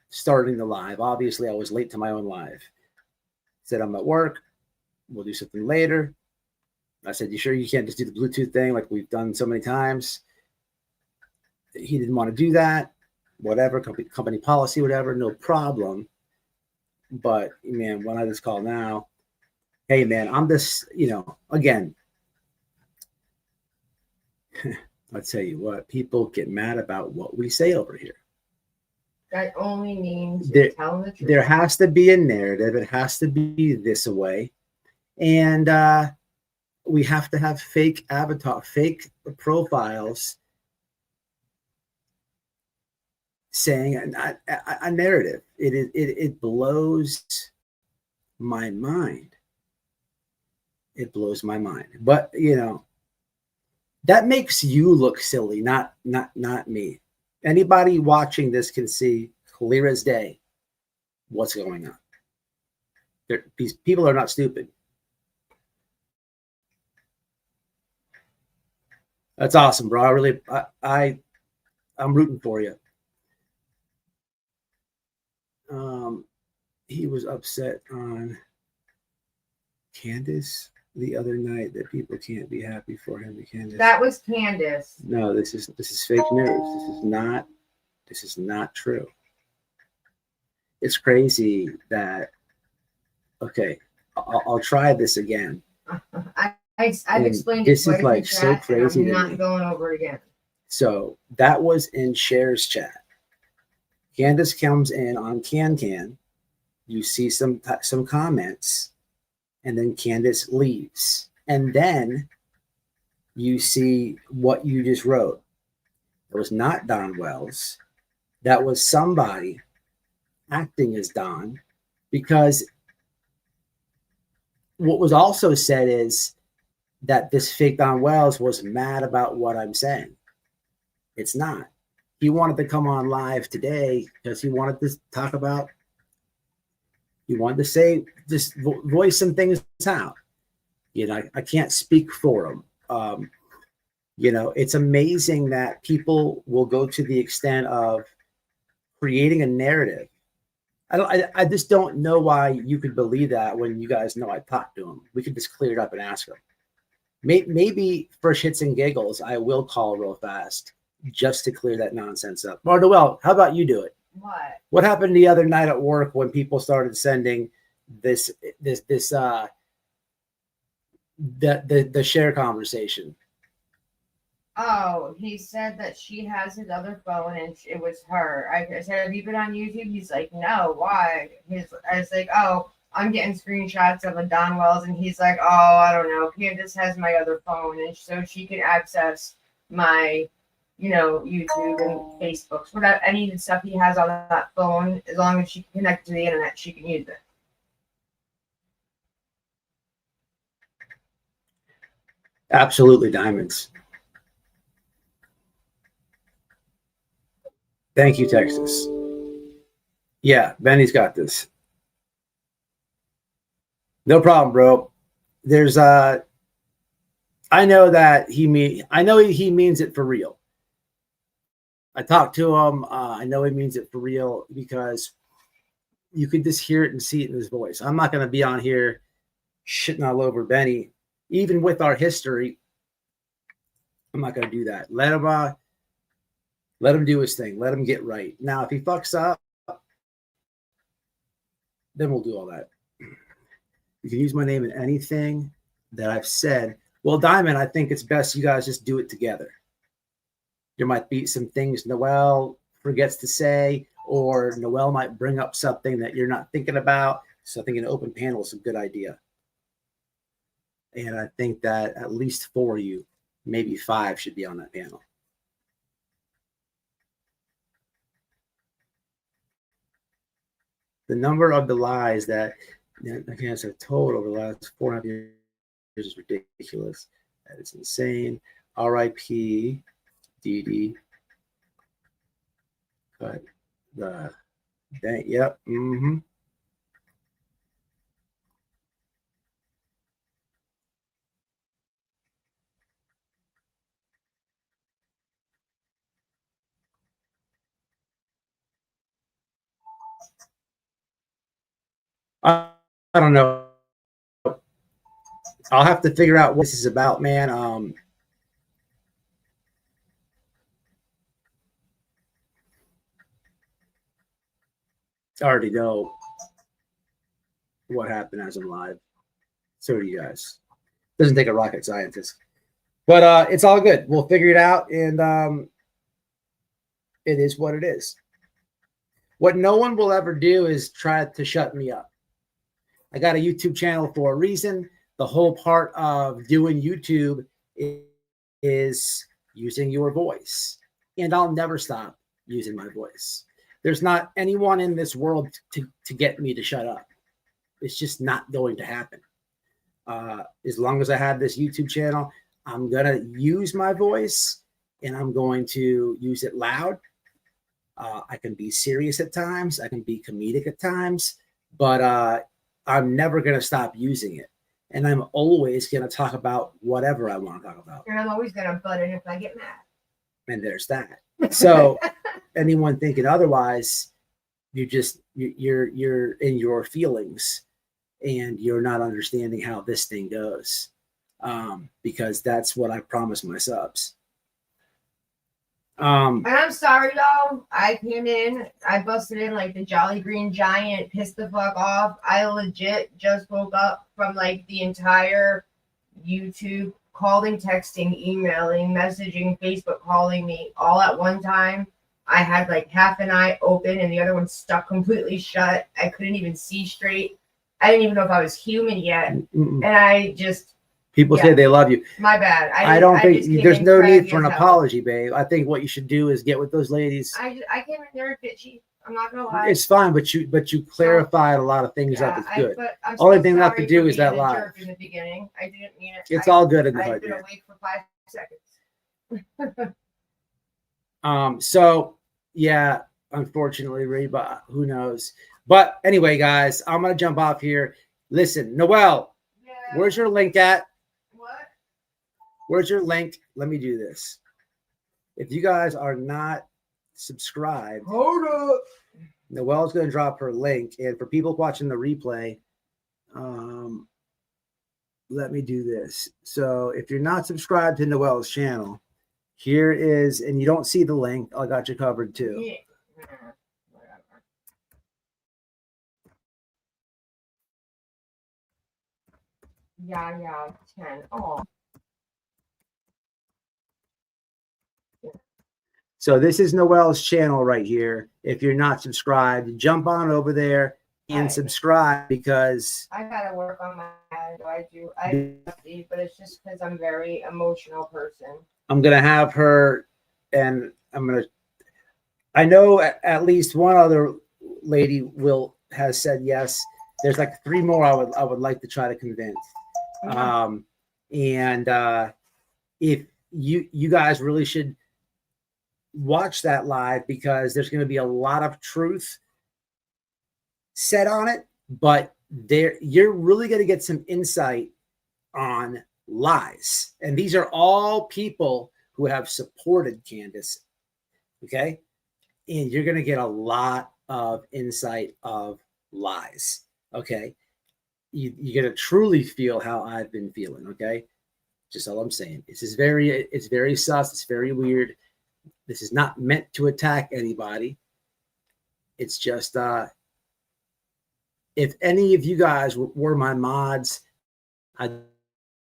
starting the live. Obviously, I was late to my own live. Said I'm at work. We'll do something later. I said, you sure you can't just do the Bluetooth thing like we've done so many times? He didn't want to do that. Whatever, company policy, whatever, no problem. But man, when I just call now, hey man, I'm just, you know, again, I'll tell you what, people get mad about what we say over here. That only means you're telling the truth. There has to be a narrative. It has to be this way. And we have to have fake avatar, fake profiles saying a narrative. It blows my mind. It blows my mind. But, you know, that makes you look silly, not me. Anybody watching this can see clear as day what's going on. These people are not stupid. That's awesome, bro. I'm rooting for you. He was upset on CANDUS the other night that people can't be happy for him. CANDUS. That was CANDUS. No, this is fake news. This is not true. It's crazy that. Okay, I'll try this again. I've explained this it. Is like so crazy. I'm not going over it again. So that was in Cher's chat. CANDUS comes in on Can. You see some comments, and then CANDUS leaves, and then you see what you just wrote. It was not Don Wells. That was somebody acting as Don, because what was also said is that this fake Don Wells was mad about what I'm saying. It's not. He wanted to come on live today because he wanted to talk about, he wanted to say, just voice some things out. You know, I can't speak for him. You know, it's amazing that people will go to the extent of creating a narrative. I just don't know why you could believe that when you guys know I talked to him. We could just clear it up and ask him. Maybe for shits and giggles, I will call real fast just to clear that nonsense up. Or Noel, how about you do it? What happened the other night at work when people started sending the share conversation? Oh, he said that she has his other phone and it was her. I said, have you been on YouTube? He's like, no, why? I was like, oh, I'm getting screenshots of a Don Wells, and he's like, oh, I don't know. CANDUS has my other phone, and so she can access my, you know, YouTube and Facebook. So whatever, any of the stuff he has on that phone, as long as she can connect to the internet, she can use it. Absolutely, diamonds. Thank you, Texas. Yeah, Benny's got this. No problem, bro. There's I know that he means it for real. I talked to him. I know he means it for real because you could just hear it and see it in his voice. I'm not going to be on here shitting all over Benny, even with our history. I'm not going to do that. Let him do his thing. Let him get right. Now, if he fucks up, then we'll do all that. You can use my name in anything that I've said. Well, Diamond, I think it's best you guys just do it together. There might be some things Noel forgets to say, or Noel might bring up something that you're not thinking about. So I think an open panel is a good idea. And I think that at least 4 of you, maybe 5, should be on that panel. The number of the lies that Candace have told over the last 4.5 years is ridiculous. That is insane. R.I.P. Dee Dee. But yep. Mm-hmm. I don't know. I'll have to figure out what this is about, man. I already know what happened as I'm live. So do you guys. Doesn't take a rocket scientist. But it's all good. We'll figure it out, and it is what it is. What no one will ever do is try to shut me up. I got a YouTube channel for a reason. The whole part of doing YouTube is using your voice. And I'll never stop using my voice. There's not anyone in this world to get me to shut up. It's just not going to happen. As long as I have this YouTube channel, I'm going to use my voice, and I'm going to use it loud. I can be serious at times. I can be comedic at times. But I'm never going to stop using it. And I'm always going to talk about whatever I want to talk about. And I'm always going to butt in if I get mad. And there's that. So anyone thinking otherwise, you're in your feelings, and you're not understanding how this thing goes. Because that's what I promised my subs. And I'm sorry though. I came in, I busted in like the Jolly Green Giant, pissed the fuck off. I legit just woke up from like the entire YouTube calling, texting, emailing, messaging, Facebook calling me all at one time. I had like half an eye open and the other one stuck completely shut. I couldn't even see straight. I didn't even know if I was human yet. And I just people say they love you. My bad. I don't think there's no need for an apology, babe. I think what you should do is get with those ladies. I came in there bitchy. I'm not gonna lie. It's fine, but you clarified a lot of things up. It's good. Only thing left to do is that live. In the beginning, I didn't mean it. It's all good in the hood. I've been awake for 5 seconds. So yeah, unfortunately, Ray, but who knows? But anyway, guys, I'm gonna jump off here. Listen, Noel, where's your link at? What? Where's your link? Let me do this. If you guys are not subscribed, hold up. Noelle's going to drop her link. And for people watching the replay, let me do this. So if you're not subscribed to Noelle's channel, here is, and you don't see the link, I got you covered too. Yeah. Yeah, 10. Oh. So this is Noelle's channel right here. If you're not subscribed, jump on over there and subscribe, because I gotta work on my head. I do, but it's just because I'm a very emotional person. I'm gonna have her, and I know at least one other lady has said yes. There's like 3 more I would like to try to convince. If you guys really should watch that live, because there's going to be a lot of truth said on it, but you're really going to get some insight on lies. And these are all people who have supported CANDUS Okay. And you're going to get a lot of insight of lies. Okay. You're going to truly feel how I've been feeling. Okay. Just all I'm saying. It's very sus. It's very weird. This is not meant to attack anybody. It's just, if any of you guys were my mods, I'd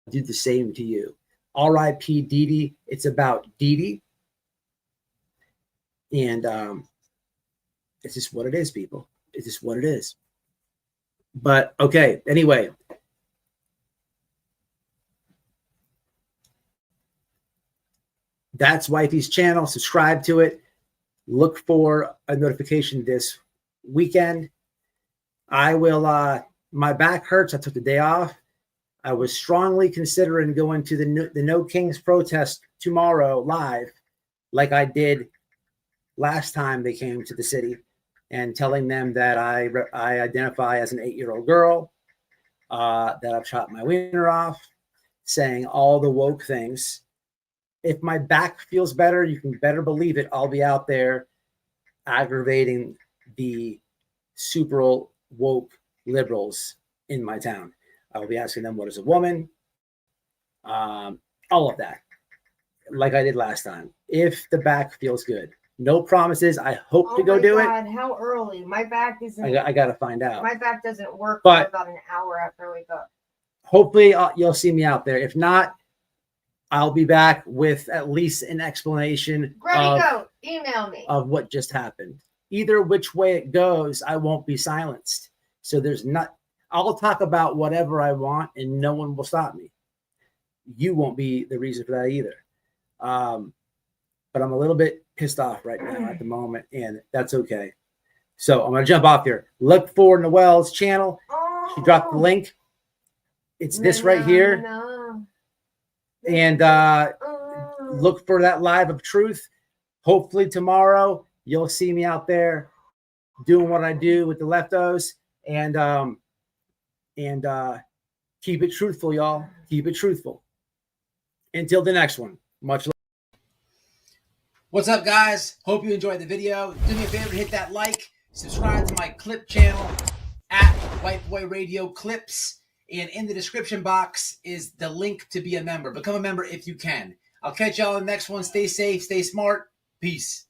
do the same to you. R.I.P. Dee Dee. It's about Dee Dee. And it's just what it is, people. It's just what it is. But okay, anyway. That's Wifey's channel. Subscribe to it. Look for a notification this weekend. I will, my back hurts. I took the day off. I was strongly considering going to the No Kings protest tomorrow live, like I did last time they came to the city, and telling them that I identify as an 8-year-old girl, that I've shot my wiener off, saying all the woke things. If my back feels better, you can better believe it, I'll be out there aggravating the super woke liberals in my town. I will be asking them, what is a woman? All of that, like I did last time, if the back feels good. No promises. I hope to go do it. How early? My back isn't. I got to find out. My back doesn't work but for about an hour after I wake up. Hopefully you'll see me out there. If not, I'll be back with at least an explanation Email me of what just happened. Either which way it goes, I won't be silenced. So I'll talk about whatever I want and no one will stop me. You won't be the reason for that either. But I'm a little bit pissed off right now at the moment, and that's okay. So I'm going to jump off here. Look for Noelle's channel. She dropped the link. It's this right here. And look for that live of truth. Hopefully tomorrow you'll see me out there doing what I do with the leftos, and keep it truthful, y'all. Keep it truthful. Until the next one. Much love. What's up, guys? Hope you enjoyed the video. Do me a favor, hit that like, subscribe to my clip channel at WHITEBOY Radio Clips, and in the description box is the link to be a member. Become a member if you can. I'll catch y'all in the next one. Stay safe, stay smart. Peace.